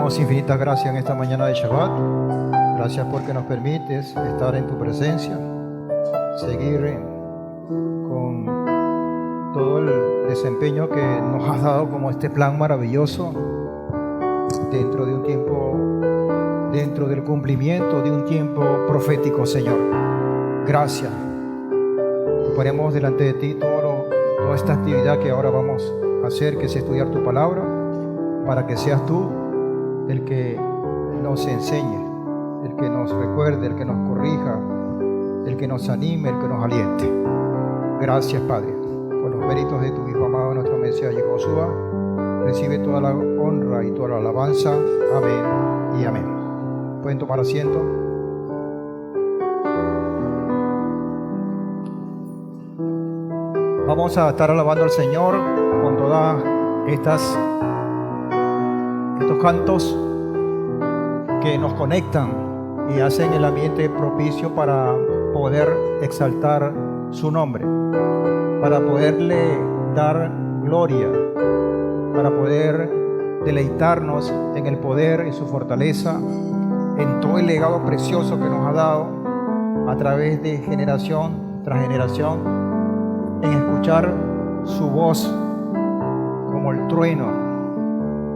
damos infinitas gracias en esta mañana de Shabbat. Gracias porque nos permites estar en tu presencia, seguir con todo el desempeño que nos has dado como este plan maravilloso dentro de un tiempo, dentro del cumplimiento de un tiempo profético, Señor. Gracias. Ponemos delante de ti toda esta actividad que ahora vamos a hacer, que es estudiar tu palabra, para que seas tú el que nos enseñe, el que nos recuerde, el que nos corrija, el que nos anime, el que nos aliente. Gracias, Padre, por los méritos de tu Hijo amado, nuestro Mesías Josué. Recibe toda la honra y toda la alabanza. Amén y amén. Pueden tomar asiento. Vamos a estar alabando al Señor con todas estos cantos que nos conectan y hacen el ambiente propicio para poder exaltar su nombre, para poderle dar gloria, para poder deleitarnos en el poder y su fortaleza, en todo el legado precioso que nos ha dado a través de generación tras generación, en escuchar su voz como el trueno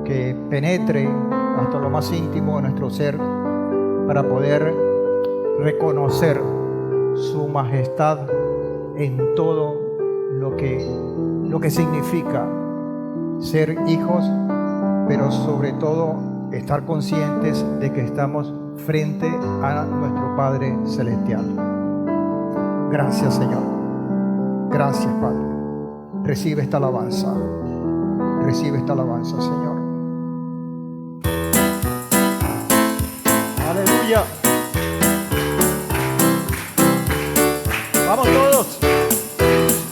que penetre hasta lo más íntimo de nuestro ser, para poder reconocer su majestad en todo lo que significa ser hijos, pero sobre todo estar conscientes de que estamos frente a nuestro Padre Celestial. Gracias, Señor. Gracias, Padre. Recibe esta alabanza. Recibe esta alabanza, Señor. Aleluya. Vamos todos.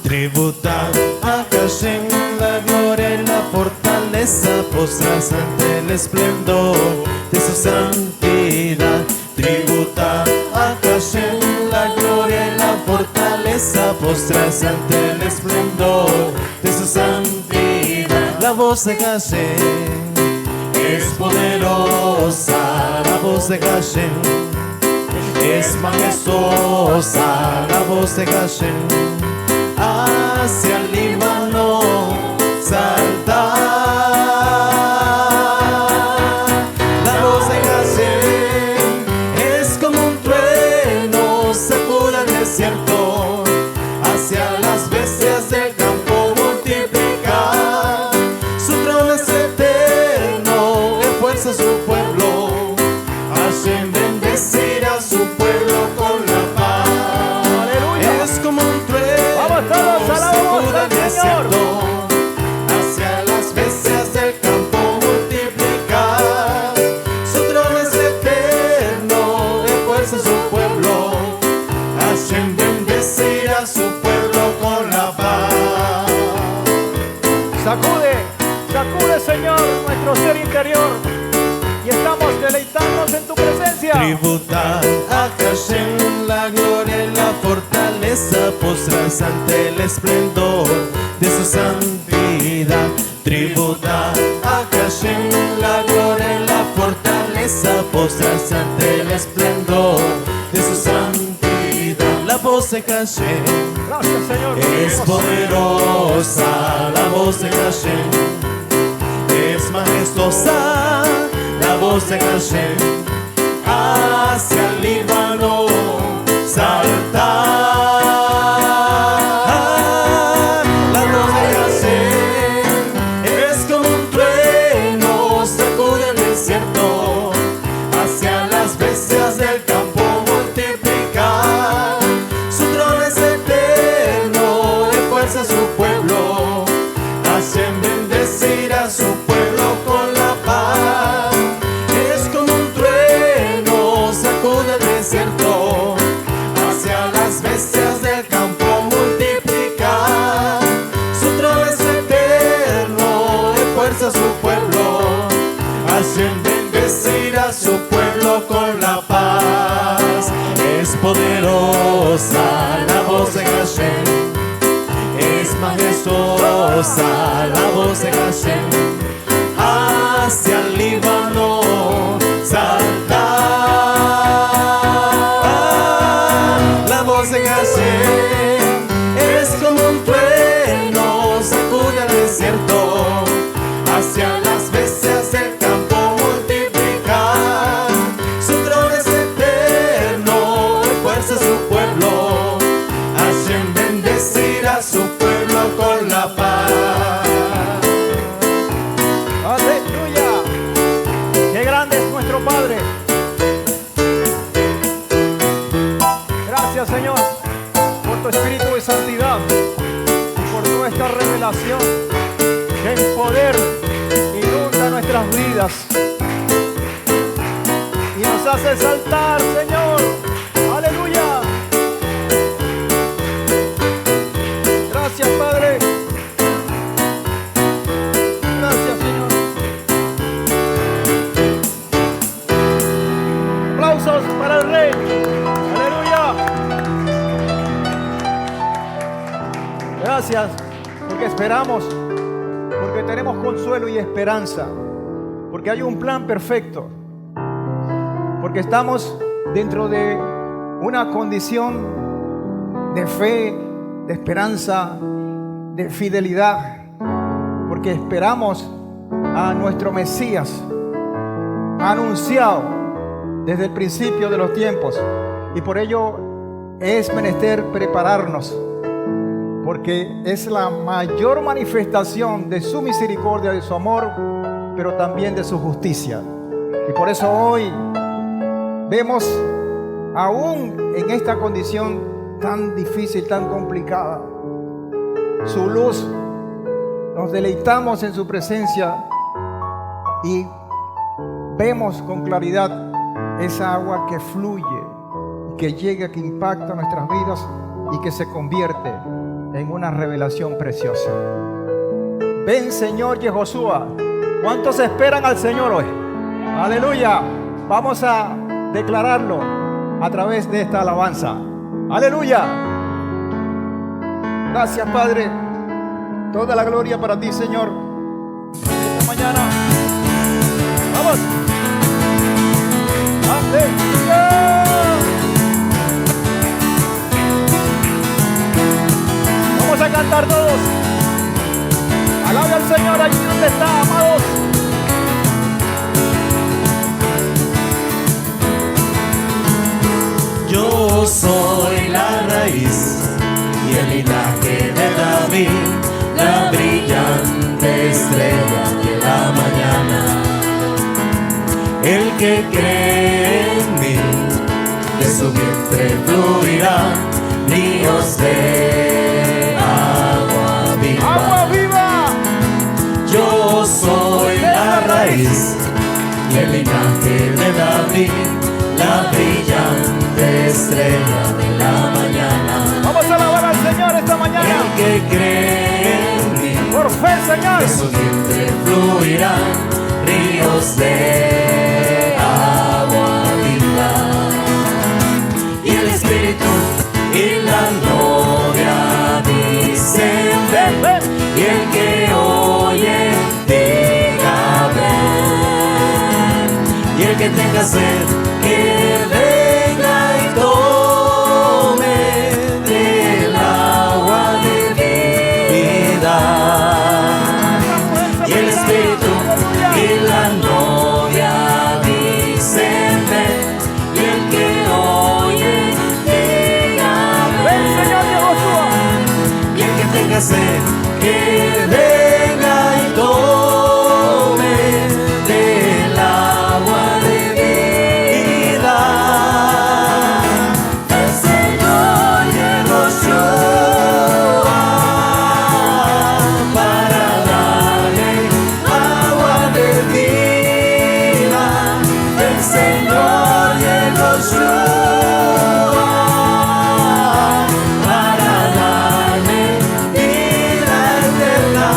Tributad a Hashem la gloria y la fortaleza, postrarse ante el esplendor de su santidad. Tributad a Hashem la gloria y la fortaleza, postrarse ante el esplendor de su santidad. La voz de Hashem es poderosa, la voz de Hashem es majestuosa, la voz de Hashem hacia el Líbano salta. La voz de Hashem es como un trueno, sacude el desierto, hacia las bestias del campo multiplica. Su trono es eterno, enfuerza a su pueblo. Hashem bendecirá a su pueblo con la paz. Aleluya. Es como un trueno, sacude el desierto, hacia las bestias del campo multiplicar. Su trono es eterno, enfuerza a su pueblo. Hashem bendecirá a su pueblo con la paz. Sacude, sacude, Señor, nuestro ser interior, y estamos deleitándonos en tu presencia. Tributad a Hashem la gloria y la fortaleza, postrarse ante el esplendor de su santidad. Tributad a Hashem la gloria y la fortaleza, postrarse ante el esplendor de su santidad. La voz de Hashem, gracias, Señor, es poderosa, la voz de Hashem es majestuosa, la voz de Hashem hacia el Líbano salta. La voz de Hashem es como un trueno, sacude el desierto, hacia las bestias del campo multiplicar. Su trono es eterno, enfuerza a su pueblo. Hashem bendecirá a su pueblo con la paz. Es como un trueno, sacude el desierto, hacia las bestias del campo multiplicar. Su trono es eterno, enfuerza a su pueblo. Hashem bendecirá a su pueblo con la paz. Es poderosa la voz de Hashem, es majestuosa la voz de Hashem hacia el Líbano santidad y por toda esta revelación que en poder inunda nuestras vidas y nos hace saltar, Señor. Aleluya. Gracias, Padre. Gracias, Señor. Aplausos para el Rey. Aleluya. Gracias, porque esperamos, porque tenemos consuelo y esperanza, porque hay un plan perfecto, porque estamos dentro de una condición de fe, de esperanza, de fidelidad, porque esperamos a nuestro Mesías, anunciado desde el principio de los tiempos, y por ello es menester prepararnos, porque es la mayor manifestación de su misericordia, de su amor, pero también de su justicia. Y por eso hoy vemos, aún en esta condición tan difícil, tan complicada, su luz. Nos deleitamos en su presencia y vemos con claridad esa agua que fluye, que llega, que impacta nuestras vidas y que se convierte en una revelación preciosa. Ven, Señor Yehoshua. ¿Cuántos esperan al Señor hoy? Aleluya. Vamos a declararlo a través de esta alabanza. Aleluya. Gracias, Padre. Toda la gloria para ti, Señor. Esta mañana. Vamos. Aleluya. Vamos a cantar todos. Alabe al Señor allí donde está, amados. Yo soy la raíz y el linaje de David, la brillante estrella de la mañana. El que cree en mí, de su vientre fluirán ríos de agua viva. ¡Agua viva! Yo soy la raíz y el linaje de David, la brillante estrella de la mañana. Vamos a alabar al Señor esta mañana. El que cree en mí, por fe, Señor, de su vientre fluirán ríos de agua viva. Y el Espíritu y la novia dicen ven, ven. Y el que oye diga ven. Y el que tenga sed que venga y tome del agua de vida. Y el Espíritu y la novia dicen ven. Y el que oye diga ven. Señor Yehoshua. Y el que tenga sed que venga y tome del agua de vida. El Señor Yehoshua para darle agua de vida. El Señor Yehoshua para darle vida eterna.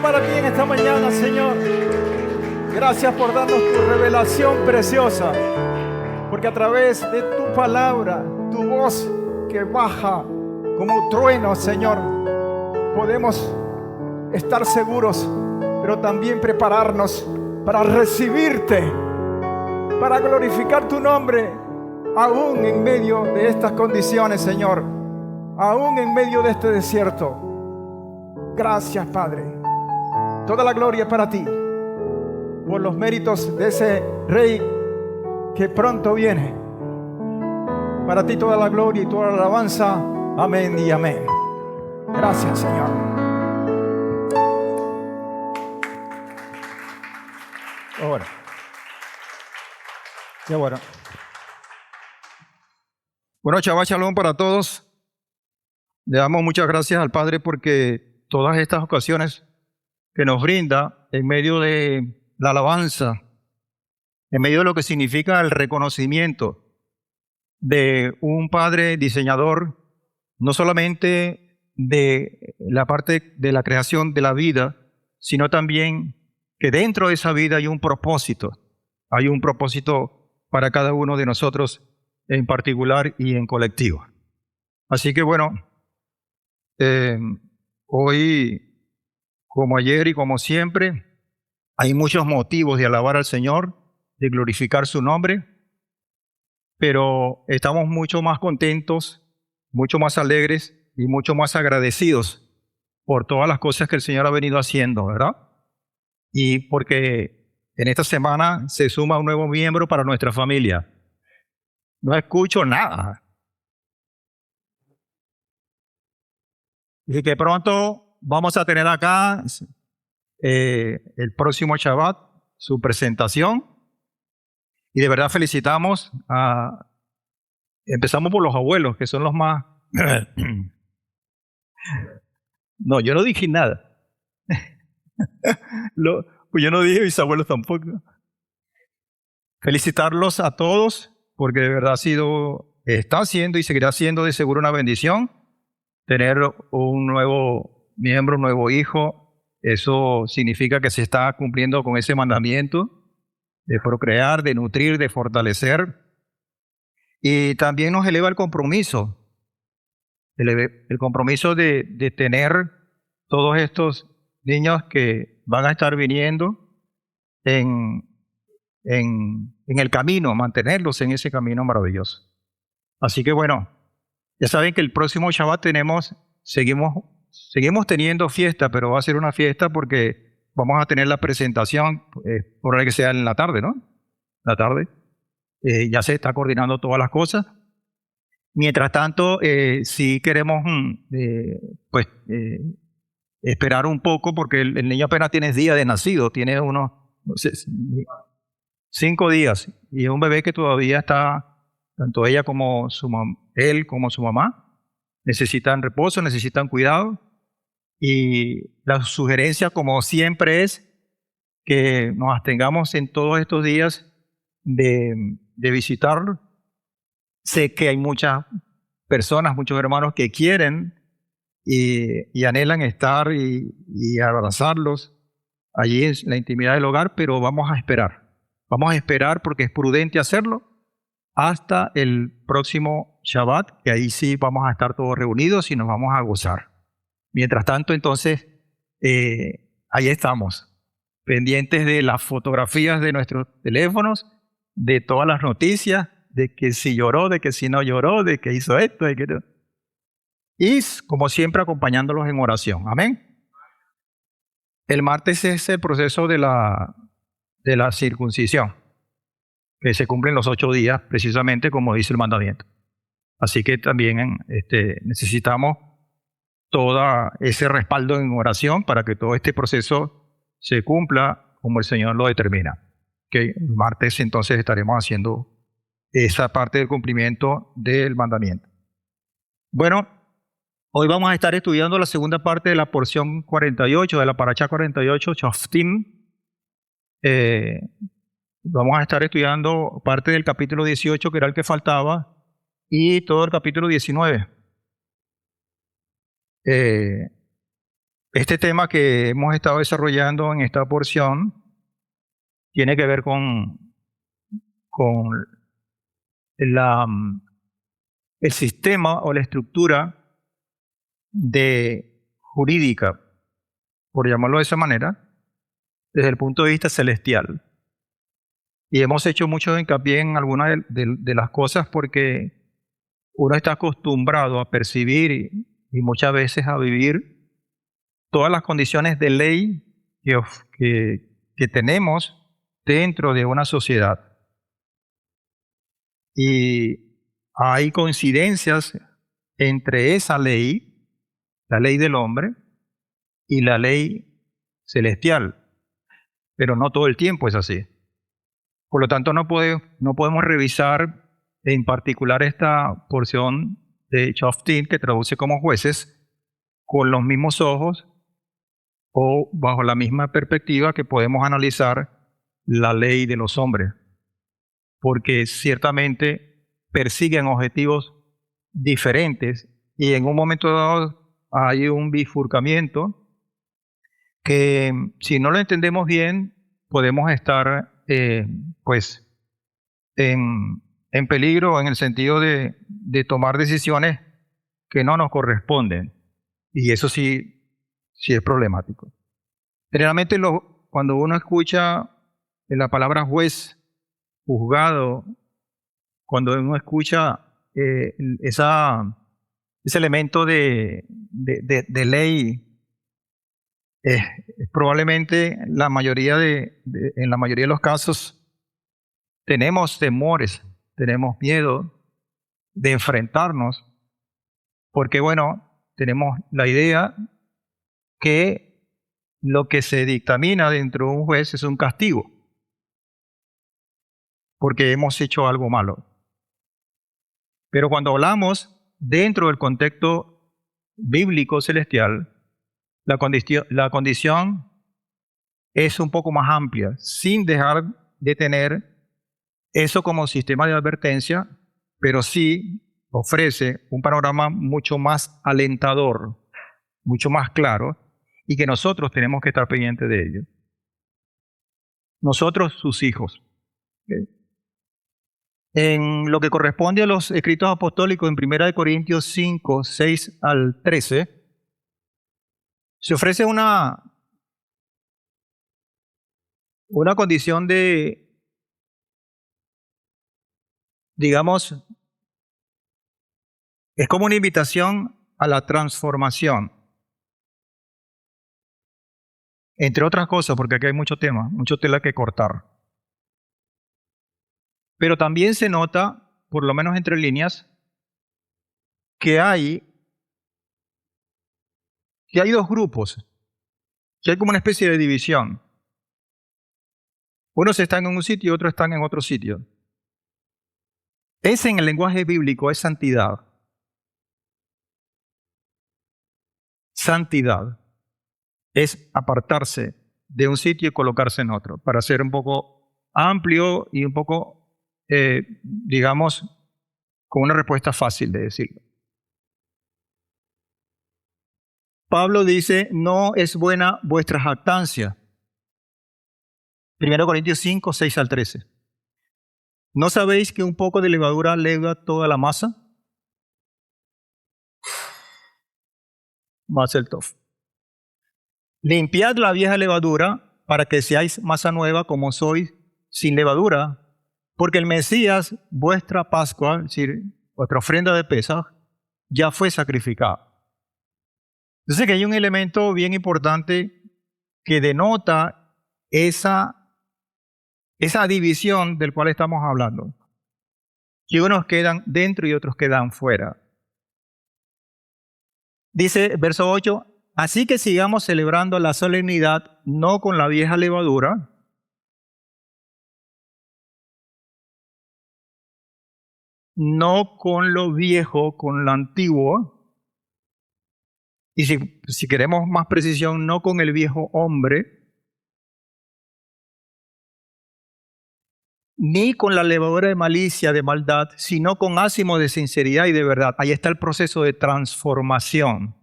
para ti en esta mañana, Señor. Gracias por darnos tu revelación preciosa, porque a través de tu palabra, tu voz que baja como trueno, Señor, podemos estar seguros, pero también prepararnos para recibirte, para glorificar tu nombre, aún en medio de estas condiciones, Señor, aún en medio de este desierto. Gracias, Padre. Toda la gloria es para ti, por los méritos de ese Rey que pronto viene. Para ti toda la gloria y toda la alabanza. Amén y amén. Gracias, Señor. Ahora. Y ahora. Bueno, Shabbat Shalom para todos. Le damos muchas gracias al Padre porque todas estas ocasiones que nos brinda en medio de la alabanza, en medio de lo que significa el reconocimiento de un Padre diseñador, no solamente de la parte de la creación de la vida, sino también que dentro de esa vida hay un propósito para cada uno de nosotros en particular y en colectivo. Así que bueno, hoy, como ayer y como siempre, hay muchos motivos de alabar al Señor, de glorificar su nombre, pero estamos mucho más contentos, mucho más alegres y mucho más agradecidos por todas las cosas que el Señor ha venido haciendo, ¿verdad? Y porque en esta semana se suma un nuevo miembro para nuestra familia. No escucho nada. Y que pronto vamos a tener acá el próximo Shabbat su presentación. Y de verdad felicitamos empezamos por los abuelos, que son los más... No, yo no dije nada. Pues yo no dije mis abuelos tampoco. Felicitarlos a todos, porque de verdad está siendo y seguirá siendo de seguro una bendición tener un nuevo miembro, un nuevo hijo. Eso significa que se está cumpliendo con ese mandamiento de procrear, de nutrir, de fortalecer. Y también nos eleva el compromiso, el compromiso de tener todos estos niños que van a estar viniendo en el camino, mantenerlos en ese camino maravilloso. Así que bueno, ya saben que el próximo Shabbat seguimos teniendo fiesta, pero va a ser una fiesta porque vamos a tener la presentación, por que sea en la tarde, ¿no? La tarde. Ya se está coordinando todas las cosas. Mientras tanto, sí queremos esperar un poco porque el niño apenas tiene días de nacido, tiene unos 5 días y es un bebé que todavía está, tanto ella como él como su mamá, necesitan reposo, necesitan cuidado. Y la sugerencia, como siempre, es que nos abstengamos en todos estos días de visitarlo. Sé que hay muchas personas, muchos hermanos que quieren y anhelan estar y abrazarlos allí en la intimidad del hogar, pero vamos a esperar. Vamos a esperar porque es prudente hacerlo hasta el próximo Shabbat, que ahí sí vamos a estar todos reunidos y nos vamos a gozar. Mientras tanto, entonces, ahí estamos, pendientes de las fotografías de nuestros teléfonos, de todas las noticias, de que si lloró, de que si no lloró, de que hizo esto, de que... Y, como siempre, acompañándolos en oración. Amén. El martes es el proceso de la circuncisión, que se cumplen los 8 días, precisamente como dice el mandamiento. Así que también necesitamos todo ese respaldo en oración para que todo este proceso se cumpla como el Señor lo determina. Que el martes entonces estaremos haciendo esa parte del cumplimiento del mandamiento. Bueno, hoy vamos a estar estudiando la segunda parte de la porción 48, de la Parashá 48, Shoftim. Vamos a estar estudiando parte del capítulo 18, que era el que faltaba, y todo el capítulo 19. Este tema que hemos estado desarrollando en esta porción tiene que ver con el sistema o la estructura jurídica, por llamarlo de esa manera, desde el punto de vista celestial. Y hemos hecho mucho hincapié en algunas de las cosas porque uno está acostumbrado a percibir y muchas veces a vivir todas las condiciones de ley que tenemos dentro de una sociedad. Y hay coincidencias entre esa ley, la ley del hombre, y la ley celestial. Pero no todo el tiempo es así. Por lo tanto, no podemos revisar en particular esta porción de Shoftim, que traduce como jueces, con los mismos ojos o bajo la misma perspectiva que podemos analizar la ley de los hombres, porque ciertamente persiguen objetivos diferentes y en un momento dado hay un bifurcamiento que si no lo entendemos bien podemos estar pues en peligro en el sentido de tomar decisiones que no nos corresponden, y eso sí es problemático. Generalmente cuando uno escucha la palabra juez, juzgado, cuando uno escucha ese elemento de ley, probablemente en la mayoría de los casos tenemos temores, tenemos miedo de enfrentarnos, porque bueno, tenemos la idea que lo que se dictamina dentro de un juez es un castigo, porque hemos hecho algo malo. Pero cuando hablamos dentro del contexto bíblico celestial, la condición es un poco más amplia, sin dejar de tener eso como sistema de advertencia, pero sí ofrece un panorama mucho más alentador, mucho más claro, y que nosotros tenemos que estar pendientes de ello. Nosotros, sus hijos. ¿Okay? En lo que corresponde a los escritos apostólicos en 1 Corintios 5, 6 al 13, se ofrece una condición de, digamos, es como una invitación a la transformación. Entre otras cosas, porque aquí hay mucho tema, mucho tela que cortar. Pero también se nota, por lo menos entre líneas, que hay dos grupos, que hay como una especie de división. Unos están en un sitio y otros están en otro sitio. Ese en el lenguaje bíblico es santidad. Santidad es apartarse de un sitio y colocarse en otro, para ser un poco amplio y un poco, digamos, con una respuesta fácil de decirlo. Pablo dice, no es buena vuestra jactancia. 1 Corintios 5, 6 al 13. ¿No sabéis que un poco de levadura leuda toda la masa? Mazel tov. Limpiad la vieja levadura para que seáis masa nueva como sois sin levadura, porque el Mesías, vuestra Pascua, es decir, vuestra ofrenda de Pesaj, ya fue sacrificada. Entonces que hay un elemento bien importante que denota esa división del cual estamos hablando, que unos quedan dentro y otros quedan fuera. Dice, verso 8, así que sigamos celebrando la solemnidad no con la vieja levadura, no con lo viejo, con lo antiguo, y si queremos más precisión, no con el viejo hombre, ni con la levadura de malicia, de maldad, sino con ázimo de sinceridad y de verdad. Ahí está el proceso de transformación.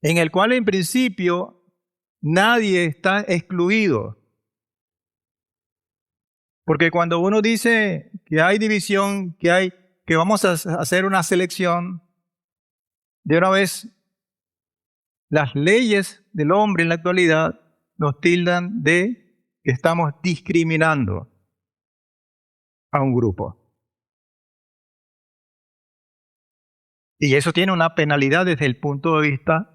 en el cual en principio nadie está excluido. Porque cuando uno dice que hay división, que vamos a hacer una selección, de una vez las leyes del hombre en la actualidad nos tildan de que estamos discriminando a un grupo. Y eso tiene una penalidad desde el punto de vista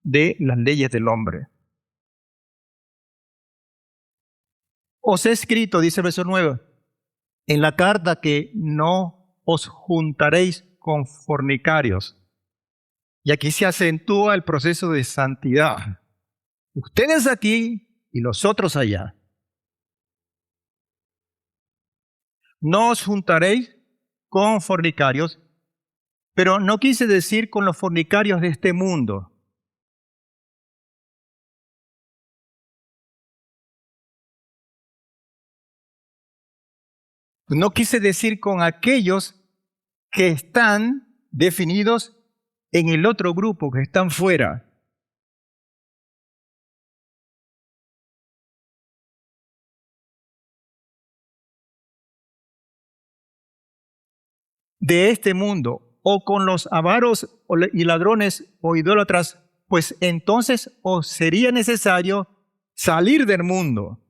de las leyes del hombre. Os he escrito, dice el verso 9, en la carta que no os juntaréis con fornicarios. Y aquí se acentúa el proceso de santidad. Ustedes aquí y los otros allá. No os juntaréis con fornicarios, pero no quise decir con los fornicarios de este mundo. No quise decir con aquellos que están definidos en el otro grupo, que están fuera. De este mundo, o con los avaros y ladrones o idólatras, pues entonces os sería necesario salir del mundo.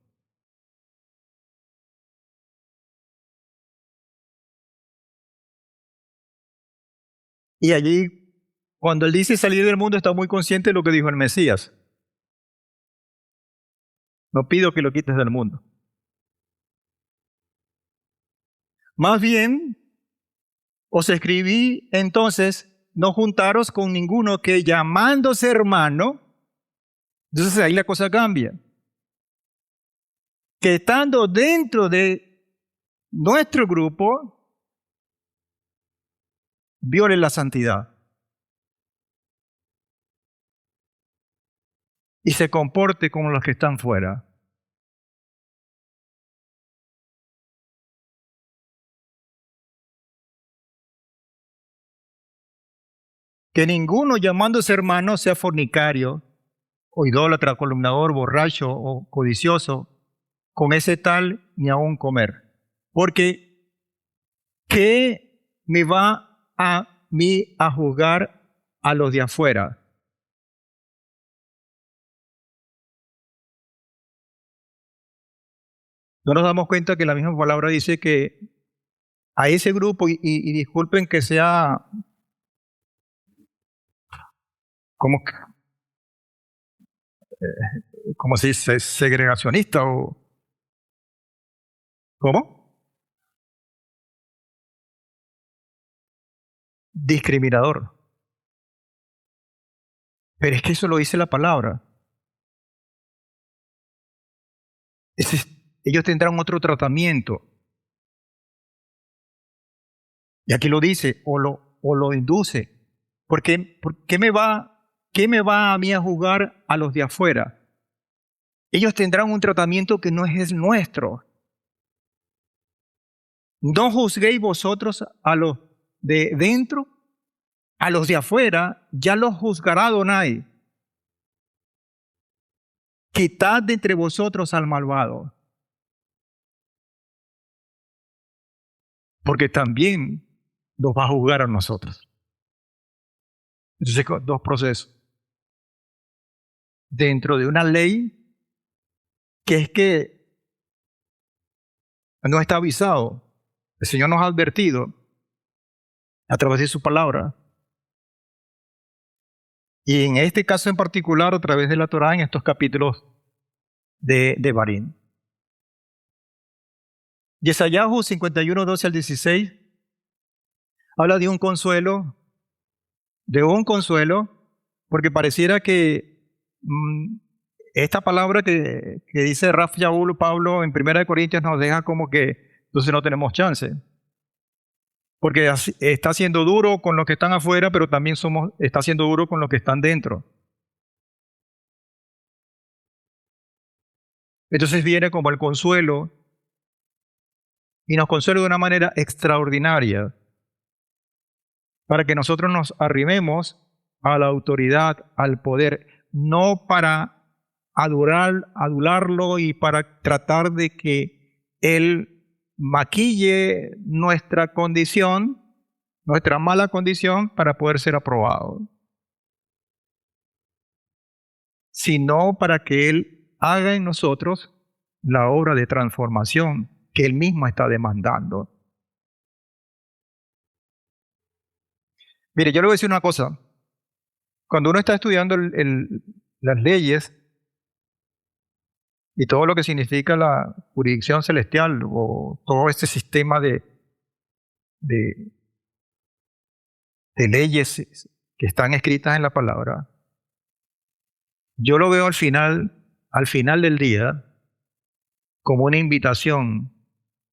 Y allí, cuando él dice salir del mundo, está muy consciente de lo que dijo el Mesías. No pido que lo quites del mundo. Más bien, os escribí entonces, no juntaros con ninguno que llamándose hermano, entonces ahí la cosa cambia. Que estando dentro de nuestro grupo, viole la santidad y se comporte como los que están fuera. Que ninguno llamándose hermano sea fornicario, o idólatra, columnador, borracho o codicioso, con ese tal ni aún comer. Porque, ¿qué me va a mí a juzgar a los de afuera? No nos damos cuenta que la misma palabra dice que a ese grupo, y disculpen que sea como, como si dice segregacionista o ¿cómo? Discriminador. Pero es que eso lo dice la palabra. Ellos tendrán otro tratamiento. Y aquí lo dice, o lo induce. Porque, ¿qué me va a mí a juzgar a los de afuera? Ellos tendrán un tratamiento que no es el nuestro. No juzguéis vosotros a los de dentro, a los de afuera, ya los juzgará Adonai. Quitad de entre vosotros al malvado. Porque también los va a juzgar a nosotros. Entonces, dos procesos. Dentro de una ley que es que no está avisado. El Señor nos ha advertido a través de su palabra. Y en este caso en particular, a través de la Torá, en estos capítulos de Barín. Yesayahu 51, 12 al 16, habla de un consuelo, porque pareciera que esta palabra que dice Raf Yaul Pablo en 1 Corintios nos deja como que entonces no tenemos chance. Porque está siendo duro con los que están afuera, pero también está siendo duro con los que están dentro. Entonces viene como el consuelo y nos consuela de una manera extraordinaria para que nosotros nos arrimemos a la autoridad, al poder, no para adularlo y para tratar de que Él maquille nuestra condición, nuestra mala condición, para poder ser aprobado, sino para que Él haga en nosotros la obra de transformación que Él mismo está demandando. Mire, yo le voy a decir una cosa. Cuando uno está estudiando las leyes y todo lo que significa la jurisdicción celestial o todo este sistema de, de leyes que están escritas en la palabra, yo lo veo al final del día, como una invitación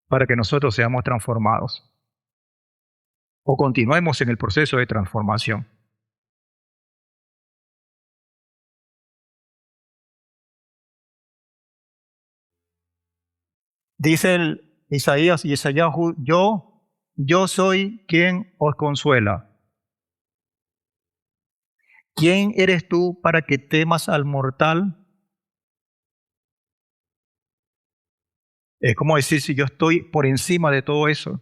para que nosotros seamos transformados o continuemos en el proceso de transformación. Dice Isaías y Esayahu, yo soy quien os consuela. ¿Quién eres tú para que temas al mortal? Es como decir, si yo estoy por encima de todo eso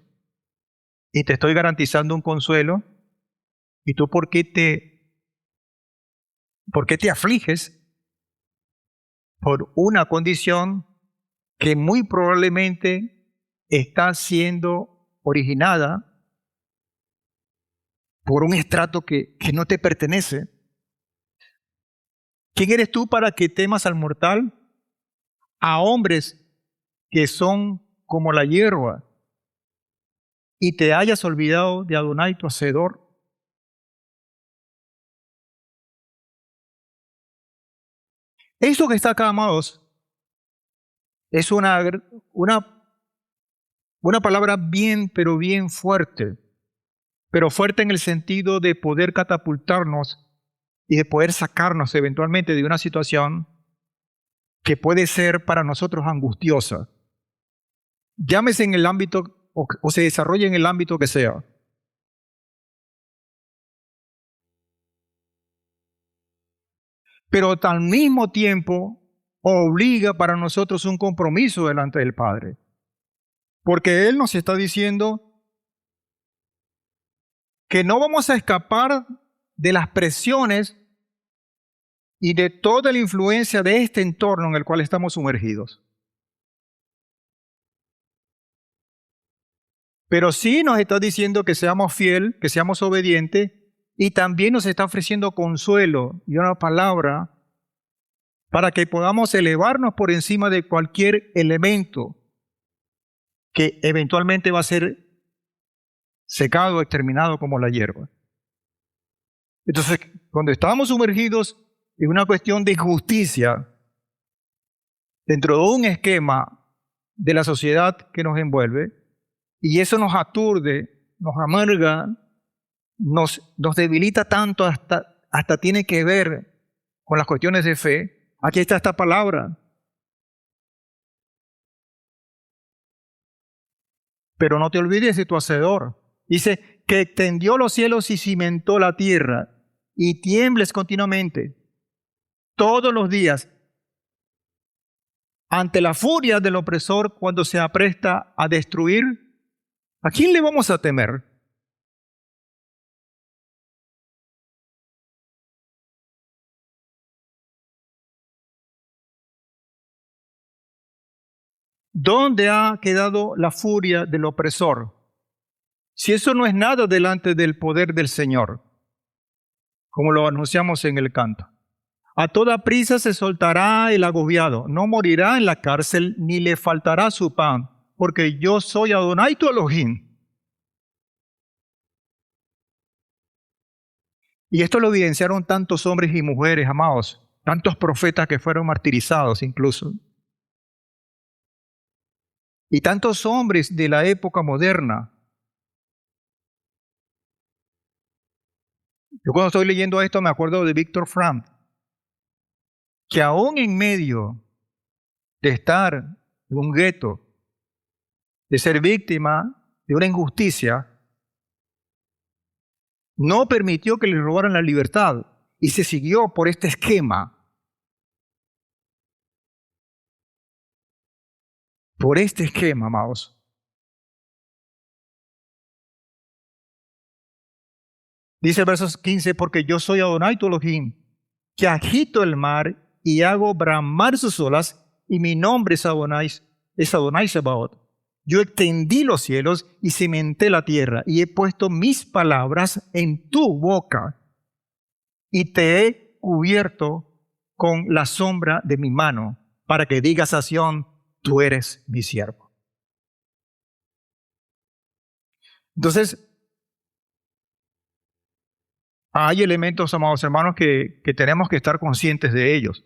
y te estoy garantizando un consuelo, ¿y tú por qué te afliges por una condición que muy probablemente está siendo originada por un estrato que no te pertenece? ¿Quién eres tú para que temas al mortal? A hombres que son como la hierba, y te hayas olvidado de Adonai tu Hacedor. Eso que está acá, amados, es una palabra bien, pero bien fuerte, pero fuerte en el sentido de poder catapultarnos y de poder sacarnos eventualmente de una situación que puede ser para nosotros angustiosa. Llámese en el ámbito o se desarrolle en el ámbito que sea. Pero al mismo tiempo obliga para nosotros un compromiso delante del Padre. Porque Él nos está diciendo que no vamos a escapar de las presiones y de toda la influencia de este entorno en el cual estamos sumergidos. Pero sí nos está diciendo que seamos fieles, que seamos obedientes, y también nos está ofreciendo consuelo y una palabra para que podamos elevarnos por encima de cualquier elemento que eventualmente va a ser secado, exterminado como la hierba. Entonces, cuando estamos sumergidos en una cuestión de injusticia, dentro de un esquema de la sociedad que nos envuelve, y eso nos aturde, nos amarga, nos debilita tanto, hasta tiene que ver con las cuestiones de fe. Aquí está esta palabra. Pero no te olvides de tu Hacedor. Dice que extendió los cielos y cimentó la tierra, y tiembles continuamente, todos los días, ante la furia del opresor cuando se apresta a destruir. ¿A quién le vamos a temer? ¿Dónde ha quedado la furia del opresor? Si eso no es nada delante del poder del Señor, como lo anunciamos en el canto. A toda prisa se soltará el agobiado, no morirá en la cárcel, ni le faltará su pan, porque yo soy Adonai tu Elohim. Y esto lo evidenciaron tantos hombres y mujeres, amados, tantos profetas que fueron martirizados incluso. Y tantos hombres de la época moderna. Yo cuando estoy leyendo esto me acuerdo de Viktor Frankl, que aún en medio de estar en un gueto, de ser víctima de una injusticia, No permitió que le robaran la libertad y se siguió por este esquema. Por este esquema, amados. Dice el verso 15, porque yo soy Adonai tu Elohim, que agito el mar y hago bramar sus olas, y mi nombre es Adonai Sebaot. Yo extendí los cielos y cimenté la tierra, y he puesto mis palabras en tu boca, y te he cubierto con la sombra de mi mano, para que digas a Sión, tú eres mi siervo. Entonces, hay elementos, amados hermanos, que tenemos que estar conscientes de ellos.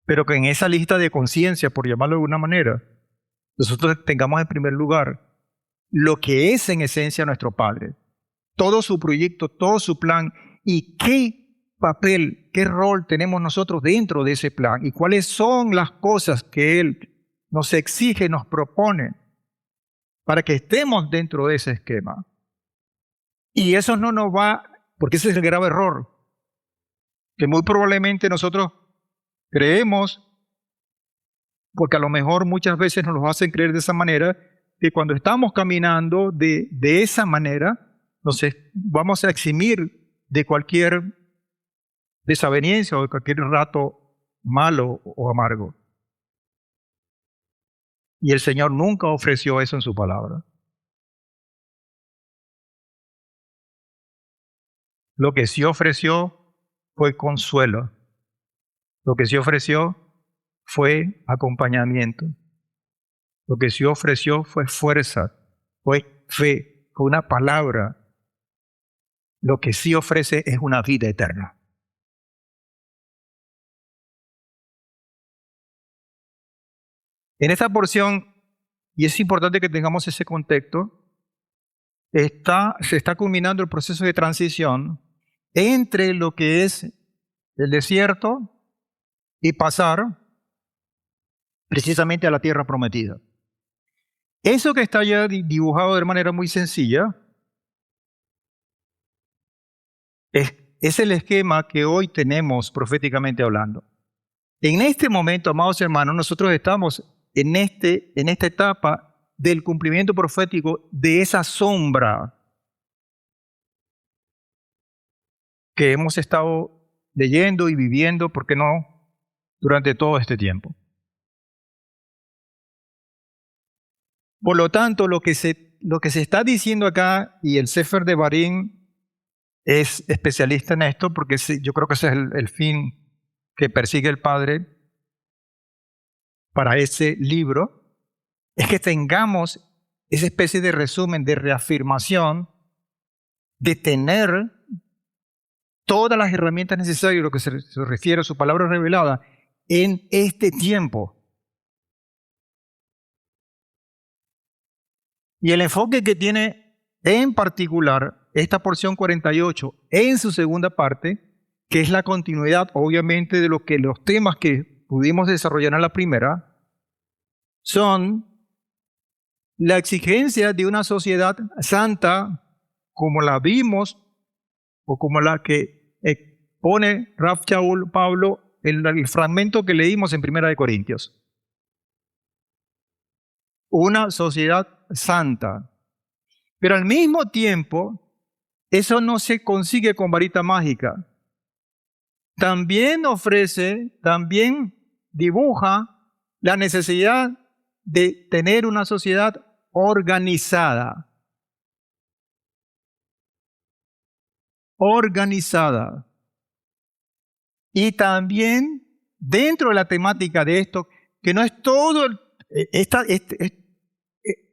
Pero que en esa lista de conciencia, por llamarlo de alguna manera, nosotros tengamos en primer lugar lo que es en esencia nuestro Padre. Todo su proyecto, todo su plan y qué papel, qué rol tenemos nosotros dentro de ese plan y cuáles son las cosas que Él nos exige, nos propone para que estemos dentro de ese esquema. Y eso no nos va, porque ese es el grave error, que muy probablemente nosotros creemos, porque a lo mejor muchas veces nos lo hacen creer de esa manera, que cuando estamos caminando de esa manera, vamos a eximir de cualquier desaveniencia o de cualquier rato malo o amargo. Y el Señor nunca ofreció eso en su palabra. Lo que sí ofreció fue consuelo. Lo que sí ofreció fue acompañamiento. Lo que sí ofreció fue fuerza, fue fe, fue una palabra. Lo que sí ofrece es una vida eterna. En esta porción, y es importante que tengamos ese contexto, se está culminando el proceso de transición entre lo que es el desierto y pasar precisamente a la tierra prometida. Eso que está ya dibujado de manera muy sencilla es el esquema que hoy tenemos proféticamente hablando. En este momento, amados hermanos, nosotros estamos en esta etapa del cumplimiento profético de esa sombra que hemos estado leyendo y viviendo, ¿por qué no?, durante todo este tiempo. Por lo tanto, lo que se está diciendo acá, y el Sefer de Barín es especialista en esto, porque yo creo que ese es el fin que persigue el Padre para ese libro, es que tengamos esa especie de resumen, de reafirmación, de tener todas las herramientas necesarias, lo que se refiere a su palabra revelada, en este tiempo. Y el enfoque que tiene en particular esta porción 48 en su segunda parte, que es la continuidad obviamente de los temas que pudimos desarrollar en la primera, son la exigencia de una sociedad santa como la vimos o como la que expone Rav Shaul Pablo en el fragmento que leímos en 1 Corintios. Una sociedad santa. Pero al mismo tiempo, eso no se consigue con varita mágica. También dibuja la necesidad de tener una sociedad organizada. Organizada. Y también dentro de la temática de esto, que no es todo,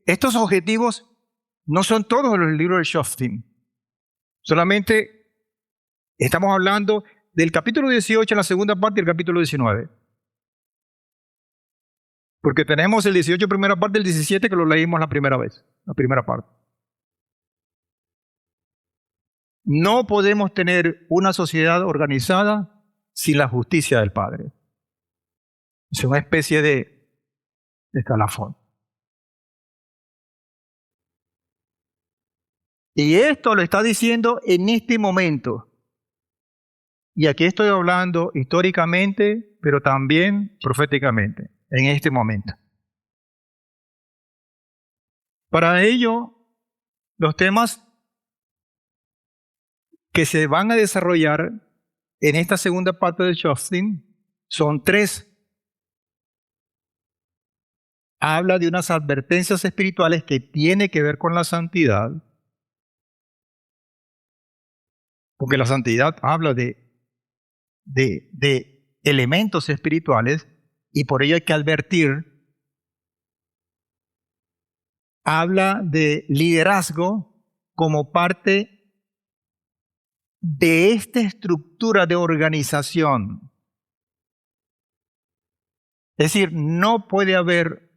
estos objetivos no son todos los libros de Shoftim. Solamente estamos hablando del capítulo 18 en la segunda parte y el capítulo 19. Porque tenemos el 18 primera parte y el 17 que lo leímos la primera vez, la primera parte. No podemos tener una sociedad organizada sin la justicia del Padre. Es una especie de escalafón. Y esto lo está diciendo en este momento. Y aquí estoy hablando históricamente, pero también proféticamente, en este momento. Para ello, los temas que se van a desarrollar en esta segunda parte de Shoftim son 3. Habla de unas advertencias espirituales que tienen que ver con la santidad, porque la santidad habla de elementos espirituales y por ello hay que advertir. Habla de liderazgo como parte de esta estructura de organización. Es decir, no puede haber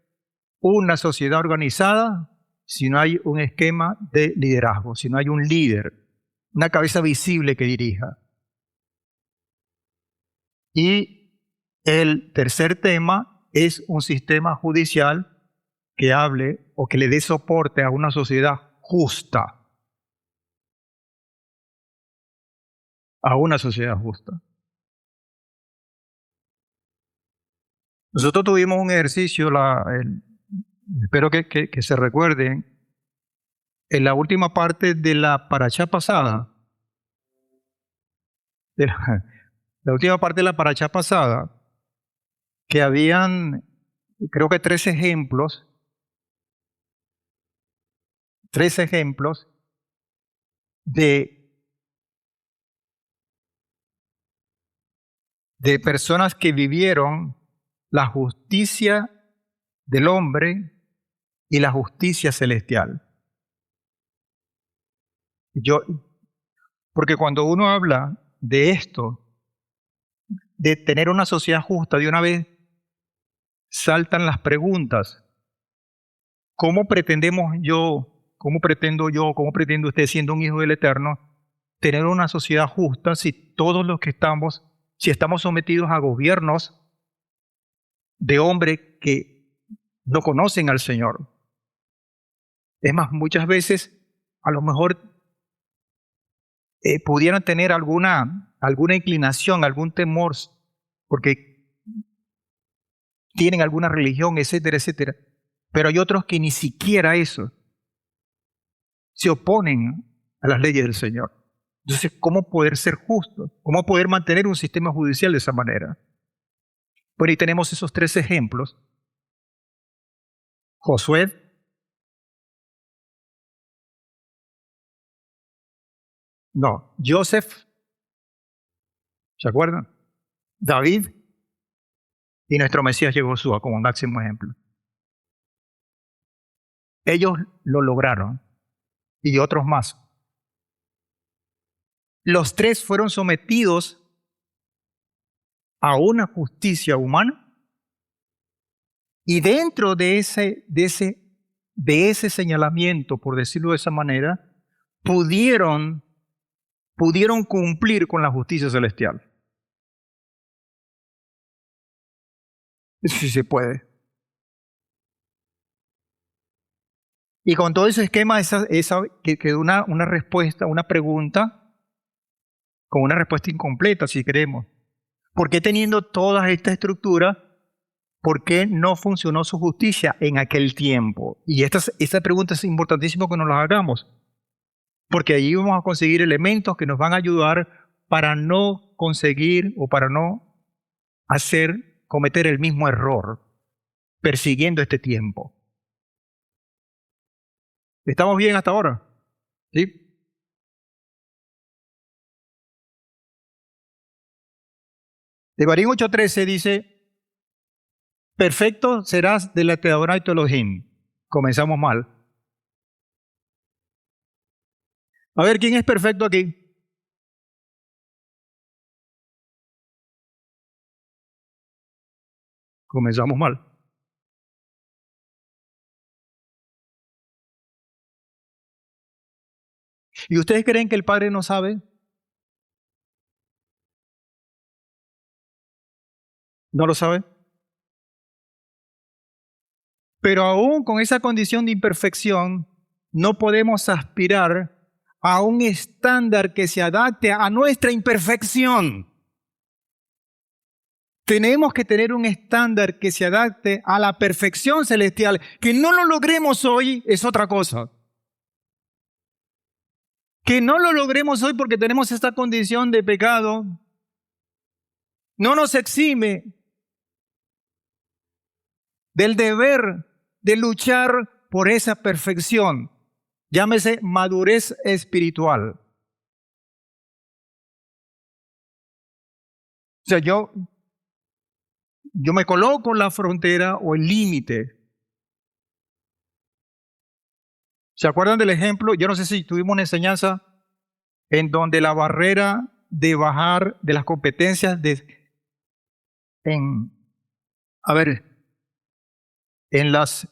una sociedad organizada si no hay un esquema de liderazgo, si no hay un líder, una cabeza visible que dirija. Y el tercer tema es un sistema judicial que hable o que le dé soporte a una sociedad justa. A una sociedad justa. Nosotros tuvimos un ejercicio, espero que se recuerden, en la última parte de la parashá pasada, la última parte de la parashá pasada, que habían, creo que 3 ejemplos de personas que vivieron la justicia del hombre y la justicia celestial. Porque cuando uno habla de esto, de tener una sociedad justa, de una vez saltan las preguntas. ¿Cómo pretendo usted, siendo un hijo del Eterno, tener una sociedad justa si todos los que estamos sometidos a gobiernos de hombres que no conocen al Señor? Es más, muchas veces a lo mejor pudieran tener alguna inclinación, algún temor, porque tienen alguna religión, etcétera, etcétera. Pero hay otros que ni siquiera eso se oponen a las leyes del Señor. Entonces, ¿cómo poder ser justos? ¿Cómo poder mantener un sistema judicial de esa manera? Bueno, y tenemos esos 3 ejemplos. Josué, Joseph, ¿se acuerdan? David y nuestro Mesías Josué como máximo ejemplo. Ellos lo lograron y otros más. Los 3 fueron sometidos a una justicia humana y dentro de ese señalamiento, por decirlo de esa manera, pudieron cumplir con la justicia celestial. Eso sí se puede. Y con todo ese esquema, que quedó una respuesta, una pregunta, con una respuesta incompleta, si queremos. ¿Por qué teniendo toda esta estructura, por qué no funcionó su justicia en aquel tiempo? Y esta pregunta es importantísimo que nos la hagamos, porque allí vamos a conseguir elementos que nos van a ayudar para no conseguir o para no cometer el mismo error persiguiendo este tiempo. ¿Estamos bien hasta ahora? ¿Sí? Devarim 8:13 dice, perfecto serás de la Teodora y Elohim. Comenzamos mal. A ver, ¿quién es perfecto aquí? Comenzamos mal. ¿Y ustedes creen que el Padre no sabe? ¿No lo sabe? Pero aún con esa condición de imperfección, no podemos aspirar a un estándar que se adapte a nuestra imperfección. Tenemos que tener un estándar que se adapte a la perfección celestial. Que no lo logremos hoy es otra cosa. Que no lo logremos hoy porque tenemos esta condición de pecado no nos exime del deber de luchar por esa perfección. Llámese madurez espiritual. O sea, yo me coloco en la frontera o el límite. ¿Se acuerdan del ejemplo? Yo no sé si tuvimos una enseñanza en donde la barrera de bajar de las competencias en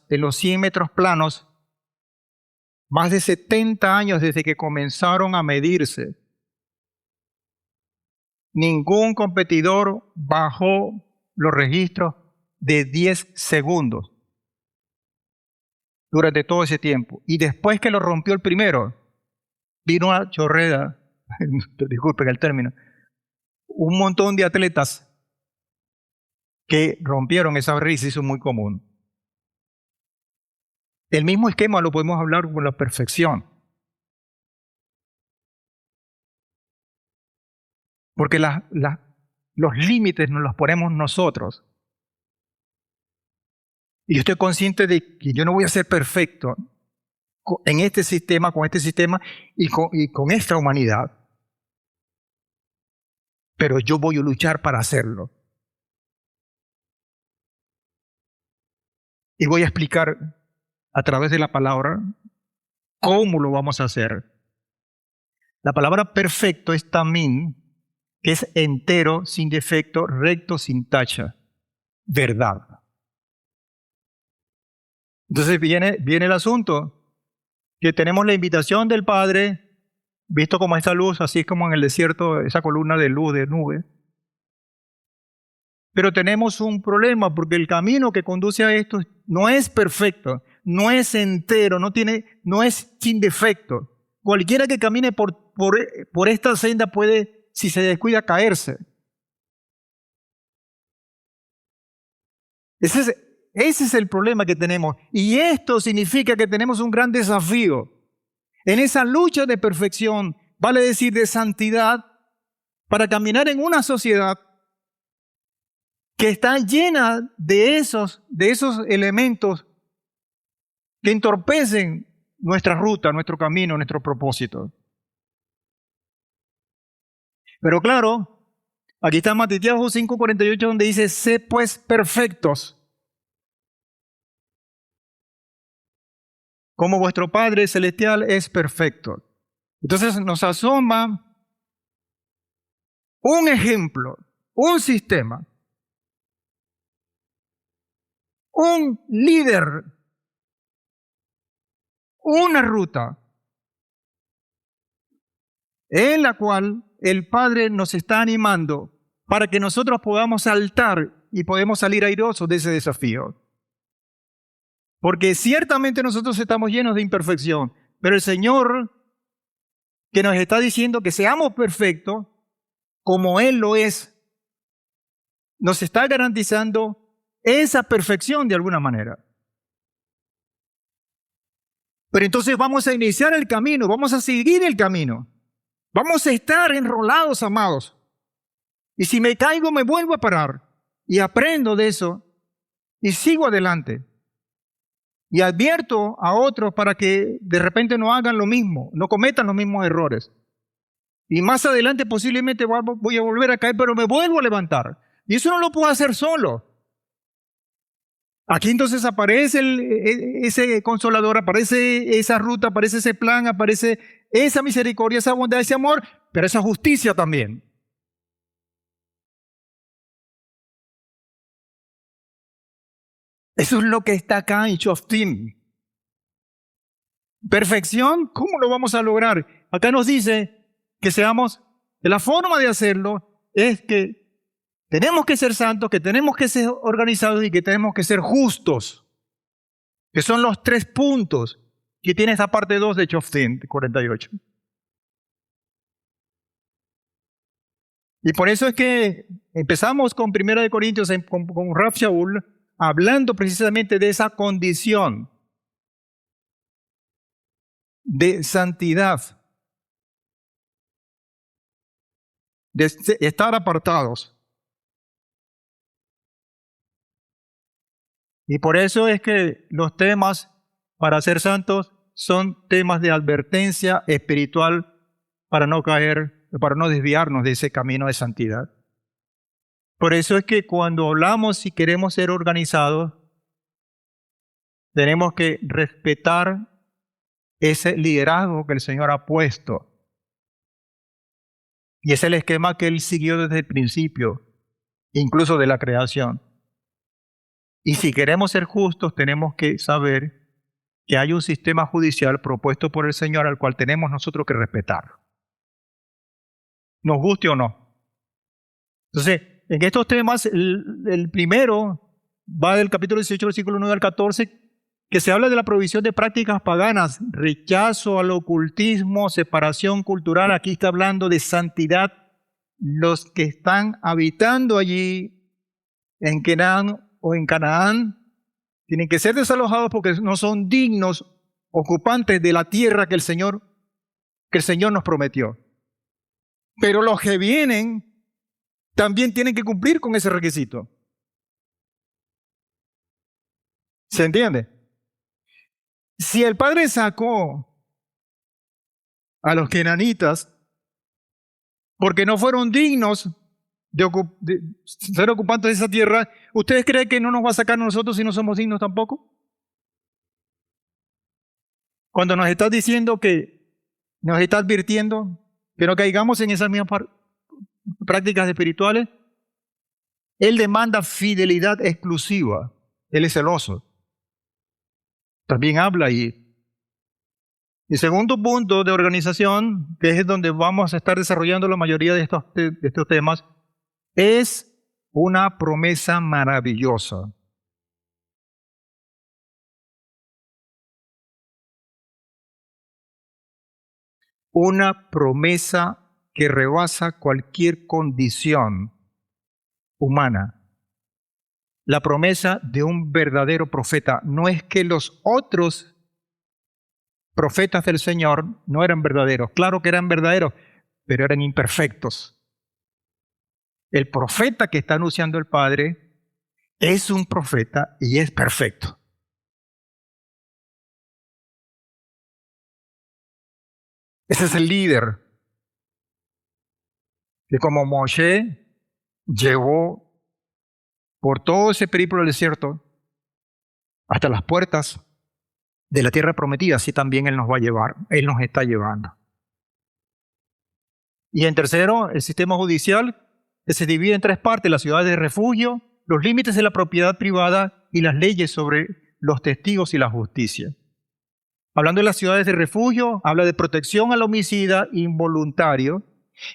los 100 metros planos, más de 70 años desde que comenzaron a medirse, ningún competidor bajó los registros de 10 segundos durante todo ese tiempo. Y después que lo rompió el primero, vino una chorrera, disculpen el término, un montón de atletas que rompieron esa barrera y se hizo muy común. El mismo esquema lo podemos hablar con la perfección. Porque los límites nos los ponemos nosotros. Y yo estoy consciente de que yo no voy a ser perfecto en este sistema, con este sistema y con esta humanidad. Pero yo voy a luchar para hacerlo. Y voy a explicar a través de la palabra cómo lo vamos a hacer. La palabra perfecto es tamín, que es entero, sin defecto, recto, sin tacha. Verdad. Entonces viene el asunto, que tenemos la invitación del Padre, visto como esta luz, así como en el desierto, esa columna de luz, de nube. Pero tenemos un problema, porque el camino que conduce a esto no es perfecto, no es entero, no es sin defecto. Cualquiera que camine por esta senda puede, si se descuida, caerse. Ese es el problema que tenemos. Y esto significa que tenemos un gran desafío. En esa lucha de perfección, vale decir de santidad, para caminar en una sociedad que está llena de esos elementos que entorpecen nuestra ruta, nuestro camino, nuestro propósito. Pero claro, aquí está Mateo 5:48, donde dice, sé pues perfectos, como vuestro Padre Celestial es perfecto. Entonces nos asoma un ejemplo, un sistema, un líder, una ruta en la cual el Padre nos está animando para que nosotros podamos saltar y podemos salir airosos de ese desafío. Porque ciertamente nosotros estamos llenos de imperfección, pero el Señor, que nos está diciendo que seamos perfectos, como Él lo es, nos está garantizando esa perfección de alguna manera. Pero entonces vamos a iniciar el camino, vamos a seguir el camino. Vamos a estar enrolados, amados. Y si me caigo, me vuelvo a parar. Y aprendo de eso y sigo adelante. Y advierto a otros para que de repente no hagan lo mismo, no cometan los mismos errores. Y más adelante posiblemente voy a volver a caer, pero me vuelvo a levantar. Y eso no lo puedo hacer solo. Aquí entonces aparece ese consolador, aparece esa ruta, aparece ese plan, aparece esa misericordia, esa bondad, ese amor, pero esa justicia también. Eso es lo que está acá en Shoftim. Perfección, ¿cómo lo vamos a lograr? Acá nos dice que la forma de hacerlo es que tenemos que ser santos, que tenemos que ser organizados y que tenemos que ser justos. Que son los 3 puntos que tiene esta parte 2 de Shoftim 48. Y por eso es que empezamos con 1 Corintios con Rav Shaul, hablando precisamente de esa condición de santidad, de estar apartados. Y por eso es que los temas para ser santos son temas de advertencia espiritual para no caer, para no desviarnos de ese camino de santidad. Por eso es que cuando hablamos y queremos ser organizados, tenemos que respetar ese liderazgo que el Señor ha puesto. Y es el esquema que Él siguió desde el principio, incluso de la creación. Y si queremos ser justos, tenemos que saber que hay un sistema judicial propuesto por el Señor al cual tenemos nosotros que respetar, nos guste o no. Entonces, en estos temas, el primero va del capítulo 18, versículo 9 al 14, que se habla de la prohibición de prácticas paganas, rechazo al ocultismo, separación cultural. Aquí está hablando de santidad. Los que están habitando allí en Canaán tienen que ser desalojados porque no son dignos ocupantes de la tierra que el Señor nos prometió. Pero los que vienen también tienen que cumplir con ese requisito. ¿Se entiende? Si el Padre sacó a los kenanitas porque no fueron dignos de ser ocupantes de esa tierra, ¿ustedes creen que no nos va a sacar a nosotros si no somos dignos tampoco? Cuando nos está diciendo nos está advirtiendo que no caigamos en esas mismas prácticas espirituales, Él demanda fidelidad exclusiva. Él es celoso. También habla ahí. El segundo punto de organización, que es donde vamos a estar desarrollando la mayoría de estos temas, es una promesa maravillosa. Una promesa que rebasa cualquier condición humana. La promesa de un verdadero profeta. No es que los otros profetas del Señor no eran verdaderos. Claro que eran verdaderos, pero eran imperfectos. El profeta que está anunciando el Padre es un profeta y es perfecto. Ese es el líder que, como Moshe llevó por todo ese periplo del desierto hasta las puertas de la tierra prometida, así también Él nos va a llevar, Él nos está llevando. Y en tercero, el sistema judicial, que se divide en tres partes: la ciudad de refugio, los límites de la propiedad privada y las leyes sobre los testigos y la justicia. Hablando de las ciudades de refugio, habla de protección al homicida involuntario,